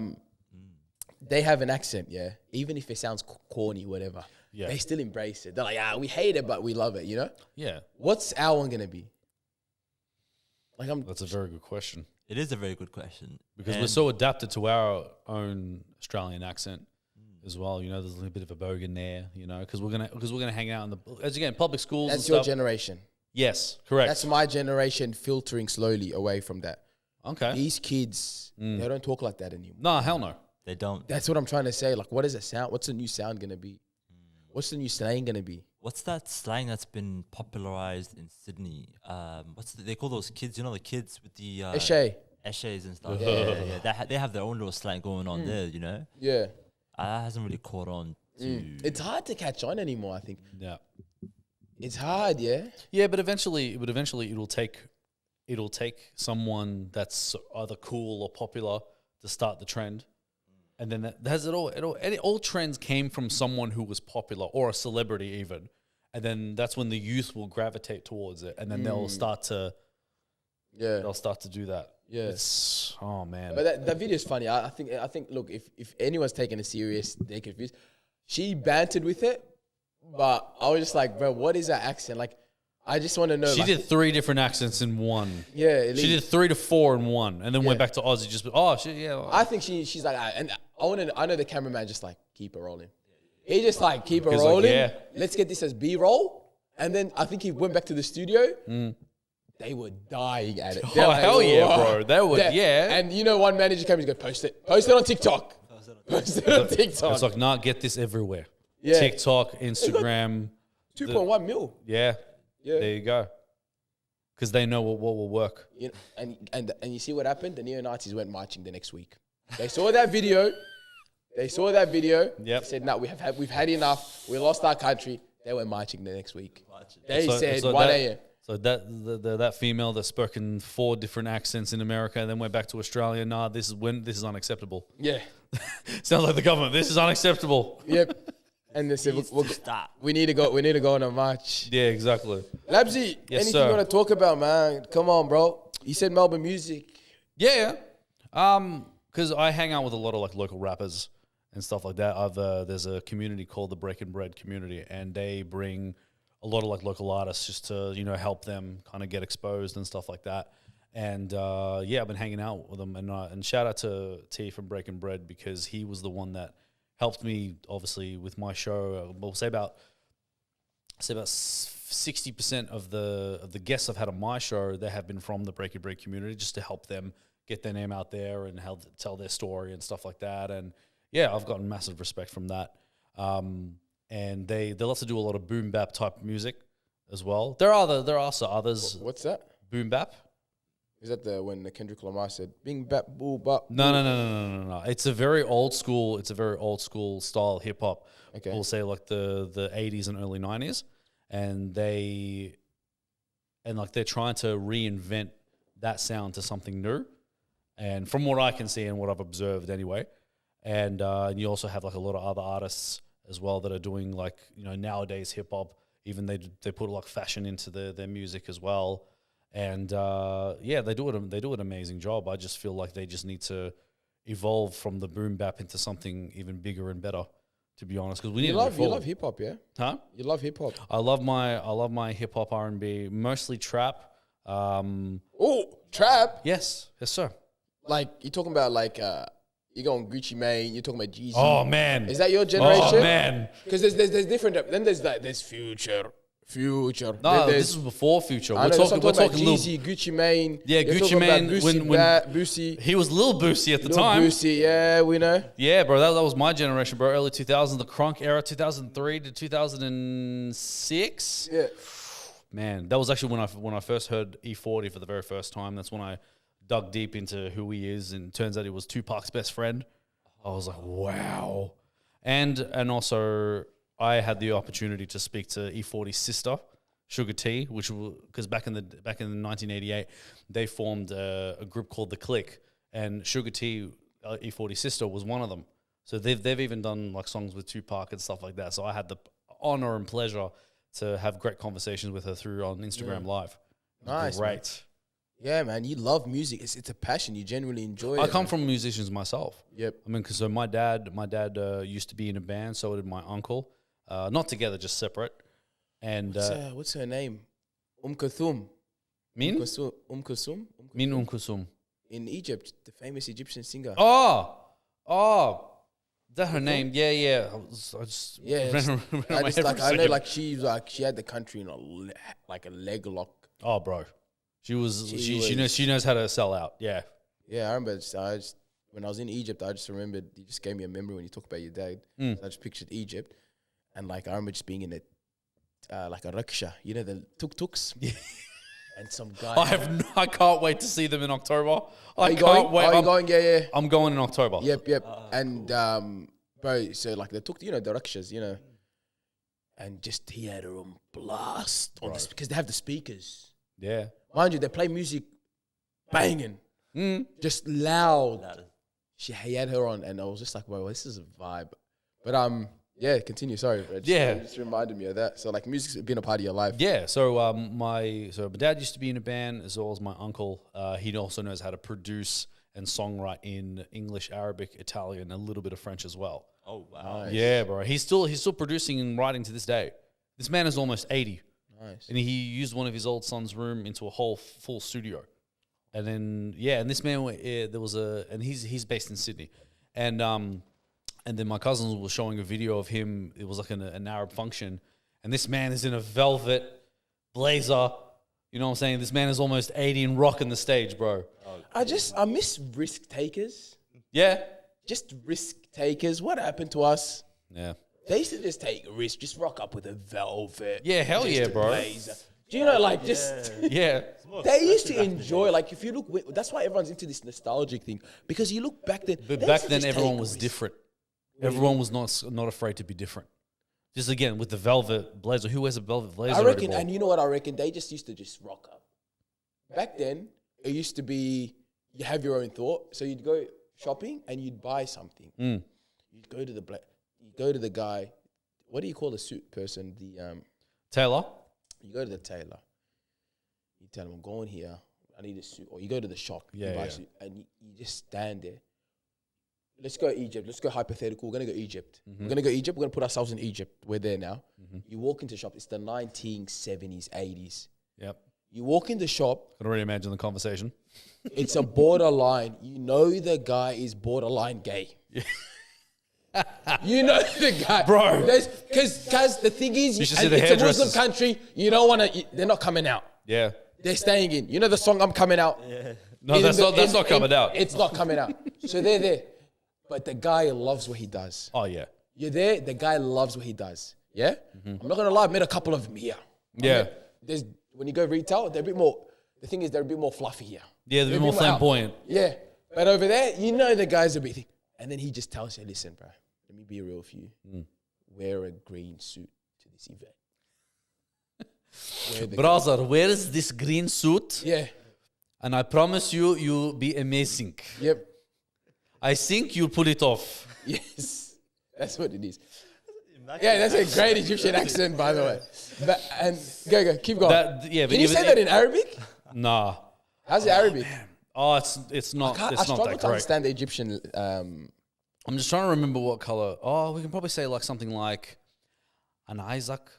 they have an accent, yeah. Even if it sounds corny, whatever. Yeah. They still embrace it. They're like, we hate it, but we love it, you know? Yeah. What's our one gonna be? That's a very good question. It is a very good question. Because we're so adapted to our own Australian accent as well. You know, there's a little bit of a bogan there, you know, because we're gonna hang out in public schools. That's your generation. Yes, correct. That's my generation filtering slowly away from that. Okay. These kids, they don't talk like that anymore. No, hell no. They don't. That's what I'm trying to say. Like, what is a sound? What's the new sound gonna be? What's the new slang gonna be? What's that slang that's been popularized in Sydney? They call those kids? You know, the kids with the eshays and stuff. Yeah. They have their own little slang going on there. You know. Yeah. That hasn't really caught on. It's hard to catch on anymore. I think. Yeah. It's hard. Yeah. Yeah, but eventually it'll take someone that's either cool or popular to start the trend. And then all trends came from someone who was popular or a celebrity even. And then that's when the youth will gravitate towards it. And then they'll start to do that. Yeah. Oh man. But that video is funny. I think look, if anyone's taking it serious, they're confused. She bantered with it, but I was just like, bro, what is that accent? Like, I just want to know. She did 3 different accents in one. Yeah. She did 3 to 4 in one, and then went back to Aussie. I think she's like, and I know the cameraman just like keep it rolling. He just like keep it rolling. Like, let's get this as B-roll, and then I think he went back to the studio. They were dying at it. Oh like, hell yeah, bro! They were And you know, one manager came and goes, post it on TikTok. Post it on TikTok. It's like, nah, get this everywhere. Yeah. TikTok, Instagram. 2.1 mil. Yeah. There you go. Because they know what will work. You know, and you see what happened? The neo-Nazis went marching the next week. They saw that video. Yep. They said, no, we've had enough. We lost our country. They went marching the next week. They said 1 a.m. So that female that spoke in 4 different accents in America and then went back to Australia, nah, this is unacceptable. Yeah. Sounds like the government. This is unacceptable. Yep. And they said, we need to go on a march. Yeah, exactly. Labzy, anything you want to talk about, man? Come on, bro. You said Melbourne music. Yeah. Because I hang out with a lot of like local rappers and stuff like that. There's a community called the Break and Bread community, and they bring a lot of like local artists just to, you know, help them kind of get exposed and stuff like that. And I've been hanging out with them, and shout out to T from Break and Bread, because he was the one that helped me obviously with my show. We'll say about 60% of the guests I've had on my show, they have been from the Break and Bread community, just to help them get their name out there and help tell their story and stuff like that. And yeah, I've gotten massive respect from that. And they love to do a lot of boom bap type music as well. There are also others. What's that? Boom bap. Is that when the Kendrick Lamar said "bing bap boo bop"? No. It's a very old school style hip hop. Okay. We'll say like the 80s and early 90s, and they're trying to reinvent that sound to something new. And from what I can see and what I've observed anyway, and you also have like a lot of other artists as well that are doing like, you know, nowadays hip hop. Even they put like fashion into their music as well. And they do an amazing job. I just feel like they just need to evolve from the boom bap into something even bigger and better, to be honest. Because you love hip hop, yeah? Huh? You love hip hop. I love my hip hop R&B, mostly trap. Trap? Yes, sir. Like you're talking about like you go on Gucci Mane. You're talking about Jeezy. Oh man, is that your generation? Oh man, because there's different. Then there's Future. No, this was before Future. We're talking Jeezy, Gucci Mane. Yeah, Gucci Mane. Boosie. He was Lil Boosie at the time. Boosie, yeah, we know. Yeah, bro, that was my generation, bro. Early 2000s, the crunk era, 2003 to 2006. Yeah, man, that was actually when I first heard E40 for the very first time. That's when I dug deep into who he is, and turns out he was Tupac's best friend. I was like, wow. And also, I had the opportunity to speak to E40's sister, Sugar T, which because back in 1988, they formed a group called The Click, and Sugar T, E40's sister, was one of them. So they've even done like songs with Tupac and stuff like that. So I had the honor and pleasure to have great conversations with her through on Instagram Live. Nice, Great. man. Yeah, man, you love music. It's a passion. You genuinely enjoy it. I come from musicians myself. Yep. I mean, because so my dad used to be in a band. So did my uncle. Not together, just separate. And What's her name? Kulthum. Min Kulthum. Min Kusum. In Egypt, the famous Egyptian singer. Oh. Is that her name? Yeah. I just Yeah, ran around my head for a I know, second. like she had the country in a leg lock. Oh, bro, she She knows how to sell out. Yeah, Yeah, I remember. When I was in Egypt, I just remembered. You just gave me a memory when you talk about your dad. So I just pictured Egypt, and like I remember just being in like a rickshaw, you know, the tuk-tuks. Yeah. And some guy. I can't wait to see them in October. Are you going? Yeah. I'm going in October. Yep. And bro, so like the rickshaws, you know, and just he had her on blast on this because they have the speakers. Yeah. Mind you, they play music banging, just loud. He had her on, and I was just like, "Wow, this is a vibe." But yeah, continue. Sorry, Reg. Yeah. It just reminded me of that. So like, music's been a part of your life. Yeah, so my dad used to be in a band as well as my uncle. He also knows how to produce and songwrite in English, Arabic, Italian, a little bit of French as well. Oh wow. Nice. Yeah, bro. He's still producing and writing to this day. This man is almost 80. Nice. And he used one of his old son's room into a whole full studio. And then and this man and he's based in Sydney. And then my cousin was showing a video of him. It was like an Arab function. And this man is in a velvet blazer. You know what I'm saying? This man is almost 80 and rocking the stage, bro. I miss risk takers. Yeah. Just risk takers. What happened to us? Yeah. They used to just take a risk, just rock up with a velvet. Yeah, hell just yeah, a bro. blazer. Do you know, like, just... Yeah. They used to enjoy, like, if you look... That's why everyone's into this nostalgic thing. Because you look back then... But they back used to then, just everyone take was risks. different. Everyone was not afraid to be different. Just again, with the velvet blazer. Who wears a velvet blazer? I reckon, anymore? and you know what I reckon? They just used to just rock up. Back then, it used to be, you have your own thought. So you'd go shopping and you'd buy something. You'd go to the guy, what do you call the suit person? Taylor? You go to the tailor. You tell him, I'm going here. I need a suit. Or you go to the shop. You buy a suit. And you just stand there. Let's go Egypt. Let's go hypothetical. We're going to go Egypt. We're going to go Egypt. We're going to put ourselves in Egypt. We're there now. You walk into the shop. It's the 1970s, 80s. Yep. You walk in the shop. I can already imagine the conversation. It's a borderline. You know the guy is borderline gay. You know the guy. Bro. Because the thing is, You should and see the it's a Muslim hairdressers. country. You don't want to, they're not coming out. Yeah. They're staying in. You know the song I'm coming out? No, that's not coming out. It's not coming out. So they're there. But the guy loves what he does. Oh, yeah. You're there, the guy loves what he does. Yeah? I'm not going to lie, I've met a couple of them here. Yeah. When you go retail, they're a bit more, the thing is they're a bit more fluffy here. Yeah, they're a bit more out. flamboyant. Yeah. But over there, you know the guy's a bit thing. And then he just tells you, listen, bro, let me be real with you. Wear a green suit to this event. Brother, where is this green suit? Yeah. And I promise you'll be amazing. Yep. I think you'll pull it off. Yes. That's what it is. Yeah, that's a great Egyptian accent, by the way. And go, keep going. But Can you say that in Arabic? Nah. How's it Arabic? Oh, it's not I that struggle to great. understand the Egyptian. I'm just trying to remember what color. Oh, we can probably say like something like أنا عايزك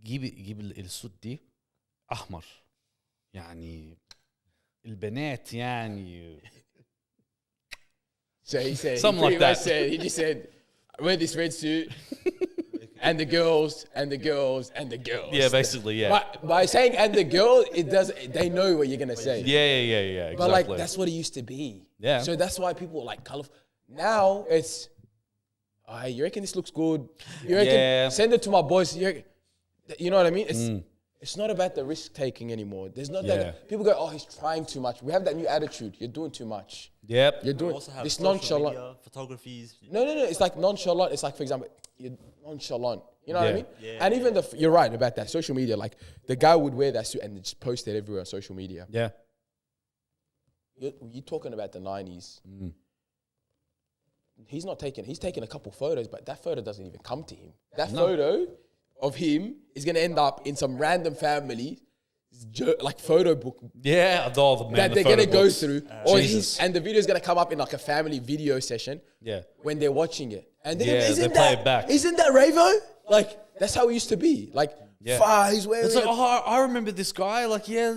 جيب السود دي أحمر يعني البنات يعني. So he said, Something he like that. He just said, wear this red suit, and the girls, and the girls, and the girls. Yeah, basically, yeah. But by saying and the girl, it does. They know what you're gonna say. Yeah, exactly. But like that's what it used to be. Yeah. So that's why people like colorful. Now it's, you reckon this looks good? You reckon Yeah. send it to my boys? You know what I mean? It's not about the risk taking anymore. There's not Yeah. that. People go, oh, he's trying too much. We have that new attitude. You're doing too much. Yep. You're We doing also have this social nonchalant. media, photographies. No. It's like nonchalant. It's like, for example, you're nonchalant. You know what I Yeah. mean? Yeah. And even you're right about that. Social media, like the guy would wear that suit and just post it everywhere on social media. Yeah. You're talking about the 90s. Mm. He's taking a couple photos, but that photo doesn't even come to him. That photo of him is going to end up in some random family, like photo book Yeah. The man, that the they're going to photo go books. through. Jesus. And the video is going to come up in like a family video session Yeah. when they're watching it. And then Yeah, they play it back. Isn't that Ravo? Like, that's how it used to be. Like, Yeah. he's wearing It's like, it. oh, I remember this guy. Like, yeah,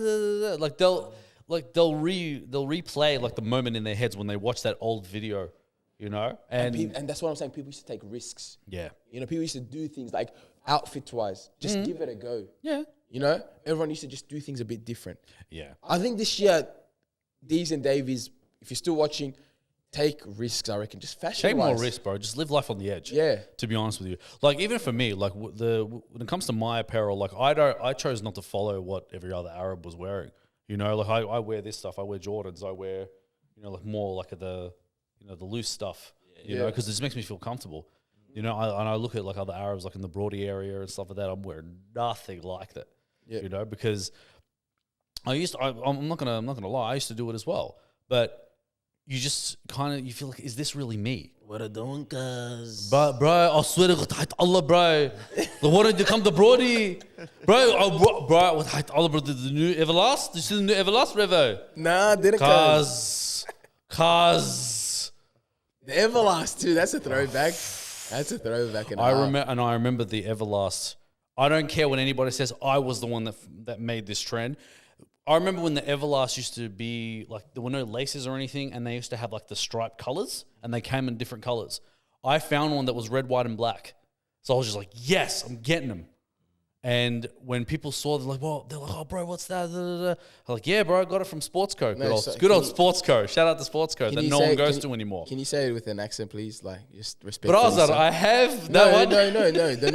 like they'll replay like the moment in their heads when they watch that old video, you know. And that's what I'm saying. People used to take risks. Yeah, You know, people used to do things like outfit-wise. Just give it a go. yeah, You know? Everyone used to just do things a bit different. yeah. I think this year, Deez and Davies, if you're still watching, take risks, I reckon. Just fashion. Take more risks, bro. Just live life on the edge. Yeah. To be honest with you, like even for me, like when it comes to my apparel, like I chose not to follow what every other Arab was wearing. You know, like I wear this stuff. I wear Jordans. I wear, you know, like more like the loose stuff. You know, because this makes me feel comfortable. You know, I look at like other Arabs, like in the Broady area and stuff like that. I'm wearing nothing like that. Yeah. You know, because I'm not gonna lie. I used to do it as well, but you just kind of, you feel like, is this really me? What a doing, cuz. But bro, I swear to God, Allah, bro, the one to come to Brody, bro, with Allah, bro, the new Everlast. You see the new Everlast, Revo? Nah, didn't cuz. Cause The Everlast too. That's a throwback. That's a throwback. I remember the Everlast. I don't care when anybody says I was the one that made this trend. I remember when the Everlast used to be like, there were no laces or anything, and they used to have like the striped colors, and they came in different colors. I found one that was red, white, and black. So I was just like, yes, I'm getting them. And when people saw, they're like, oh, bro, what's that? I'm like, yeah, bro, I got it from Sportsco. Good old Sportsco. Shout out to Sportsco that no one goes to anymore. Can you say it with an accent, please? Like, just respect. But I was like, I have No. one. The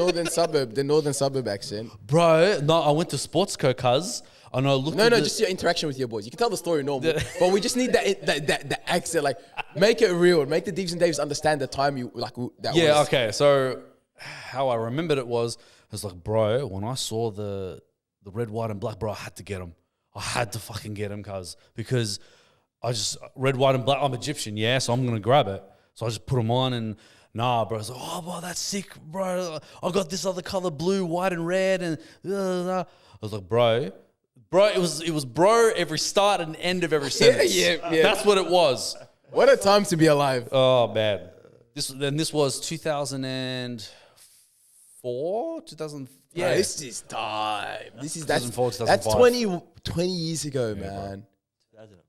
northern suburb accent. Bro, no, I went to Sportsco, cuz. And I looked at Just your interaction with your boys. You can tell the story normal, but we just need that accent. Like, make it real. Make the Deeves and Daves understand the time you like that. Yeah, was. okay. So how I remembered it was like, bro, when I saw the red, white, and black, bro, I had to get them. I had to fucking get them, because I just, red, white, and black, I'm Egyptian, yeah, so I'm going to grab it. So I just put them on and, nah, bro. I was like, oh, bro, that's sick, bro. I got this other color, blue, white, and red. And I was like, bro, it was bro every start and end of every sentence. Yeah. That's what it was. What a time to be alive. Oh, man. This was 2004, 2000. Yeah, this is time. That's 2004, that's 2005. 20 years ago, man. 2004.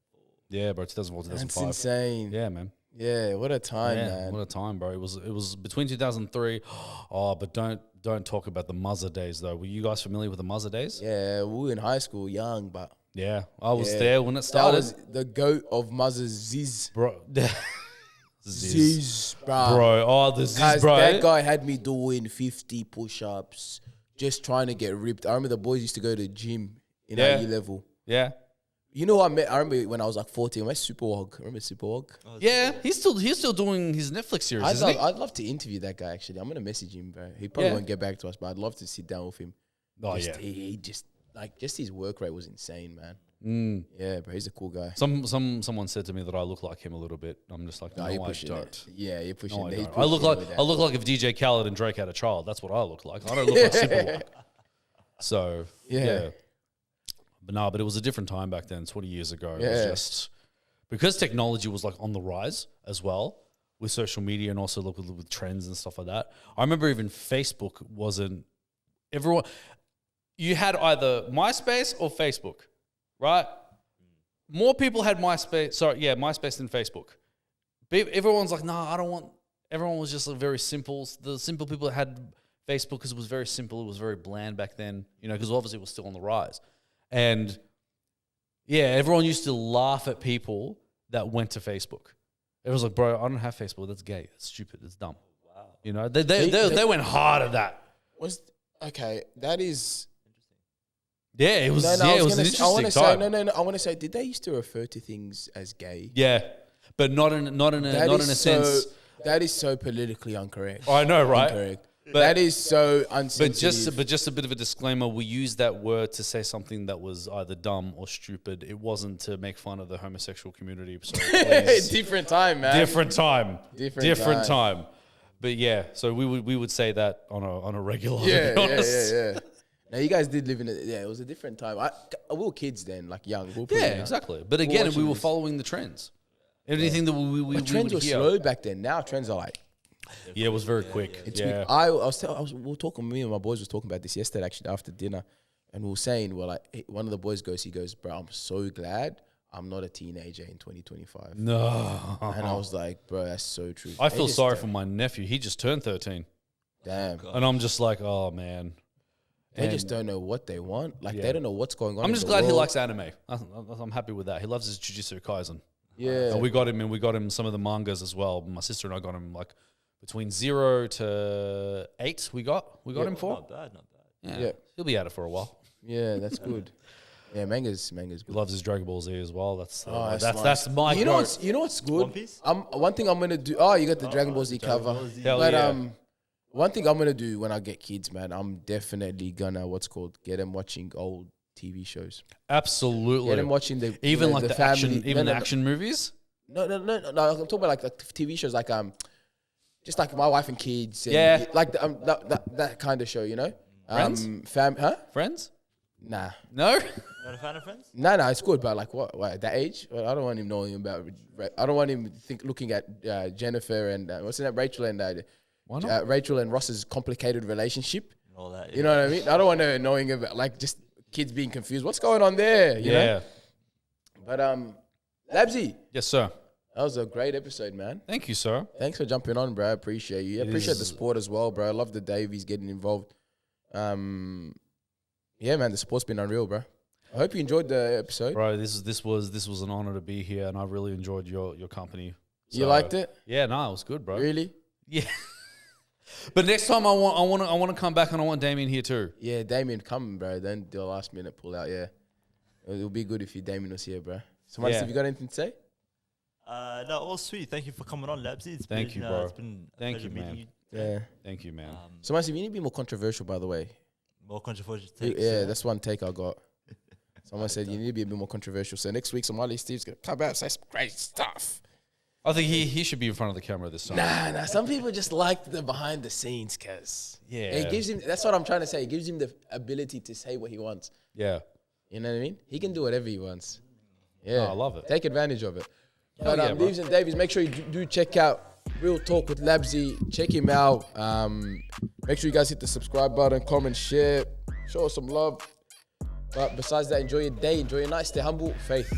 Yeah, bro, 2004, That's 2005. insane. Yeah, man. Yeah, what a time, Yeah, man. what a time, bro. It was between 2003. Oh, but don't talk about the Muzzer days, though. Were you guys familiar with the Muzzer days? Yeah, we were in high school, young, but Yeah, I was yeah. there when it That started. was the goat of Muzzers, Ziz. Bro. Ziz, bro. Bro, oh, the Ziz, Guys, bro. that guy had me doing 50 push-ups, just trying to get ripped. I remember the boys used to go to the gym in our year level. Yeah. You know what I remember when I was like 14, I met Superwog. Remember Superwog? Yeah, he's still doing his Netflix series, isn't he? I'd love to interview that guy, actually. I'm going to message him, bro. He probably Yeah. won't get back to us, but I'd love to sit down with him. Oh, Just, yeah. He just, like, just his work rate was insane, man. Mm. Yeah, bro, he's a cool guy. Someone said to me that I look like him a little bit. I'm just like, no, you're I pushing don't. it. Yeah, you're pushing No, I it. He's don't. I look pushing like it with I look like if DJ Khaled and Drake had a child. That's what I look like. I don't look like Superwalk. So Yeah. But it was a different time back then. 20 years ago, it was Yeah. just because technology was like on the rise as well with social media and also like with trends and stuff like that. I remember even Facebook wasn't everyone. You had either MySpace or Facebook, right? More people had MySpace than Facebook. Everyone's like, nah, I don't want. Everyone was just like very simple. The simple people that had Facebook because it was very simple. It was very bland back then, you know, because obviously it was still on the rise. And yeah, everyone used to laugh at people that went to Facebook. It was like, bro, I don't have Facebook. That's gay. That's stupid. That's dumb. Wow. You know, they went hard at that. Okay, that is Yeah, it was. No, it was an I want interesting to say time. no. I want to say, did they used to refer to things as gay? Yeah, but not in a sense. That is so politically incorrect. I know, right? Incorrect. But- That is so But unsensitive. just a bit of a disclaimer: we used that word to say something that was either dumb or stupid. It wasn't to make fun of the homosexual community. So please, different time, man. different time, Different time. But yeah, so we would say that on a regular. Yeah, to be honest. yeah. Now you guys did live in it. Yeah, it was a different time. We were kids then, like young. We were pretty Yeah, young. exactly. But again, watching we were this. following the trends. Anything that we But trends were would hear. slow back then. Now trends are like. Yeah, it was very quick. It's Yeah. we were talking. Me and my boys was talking about this yesterday, actually, after dinner, and we were saying, well, like one of the boys he goes, bro, I'm so glad I'm not a teenager in 2025. No. And I was like, bro, that's so true. I They feel just sorry don't- for my nephew. He just turned 13. Damn. And I'm just like, oh, man. They And just don't know what they want. Like Yeah. they don't know what's going on. I'm in just the glad he world. likes anime. I'm happy with that. He loves his Jujutsu Kaisen. Yeah. And we got him some of the mangas as well. My sister and I got him like between 0 to 8 we got him for. Not bad. Yeah. Yeah. He'll be at it for a while. Yeah, that's good. Yeah, manga's He good. loves his Dragon Ball Z as well. That's nice. that's my You know goat. what's good? One Piece? One thing I'm gonna do. Oh, you got the Dragon Ball Z Dragon cover. Ball Z. Hell But yeah. one thing I'm gonna do when I get kids, man, I'm definitely gonna get them watching old TV shows. Absolutely. Get them watching even like the family. action, action movies. No. I'm talking about like TV shows, like just like My Wife and Kids. And Yeah. like that kind of show, you know. Friends? Friends? Nah. No. Not a fan of Friends? No, it's good, but like what at that age? Well, I don't want him knowing about. I don't want him looking at Jennifer and what's her name, Rachel and Why not? Rachel and Ross's complicated relationship. And all that. You know what I mean? I don't want her knowing about like just kids being confused. What's going on there? You know? But Labzy, Yes, sir. that was a great episode, man. Thank you, sir. Thanks for jumping on, bro. I appreciate you. I appreciate the is- sport as well, bro. I love the Davies getting involved. Yeah, man, the sport's been unreal, bro. I hope you enjoyed the episode. Bro, this was an honor to be here, and I really enjoyed your company. You liked it? Yeah, no, it was good, bro. Really? Yeah. But next time I want to come back, and I want Damien here too. Yeah, Damien, come, bro. Don't do a last minute pull out. Yeah, it'll be good if Damien was here, bro. So, Marcus, Yeah. have you got anything to say? No, all sweet. Thank you for coming on, Labzy. It's Thank been, you, bro. It's been a Thank pleasure you, meeting man. you. Yeah. Thank you, man. So, Marcus, you need to be more controversial, by the way. More controversial takes. Yeah, that's one take I got. Someone said you need to be a bit more controversial. So next week, Somali Steve's gonna come out and say some great stuff. I think he should be in front of the camera this time. Nah. Some people just like the behind the scenes, cause Yeah. it gives him. That's what I'm trying to say. It gives him the ability to say what he wants. Yeah. You know what I mean? He can do whatever he wants. Yeah, I love it. Take advantage of it. Hell But yeah, bro. Leaves and Davies, make sure you do check out Real Talk with Labzy. Check him out. Make sure you guys hit the subscribe button, comment, share, show us some love. But besides that, enjoy your day, enjoy your night, stay humble, faith.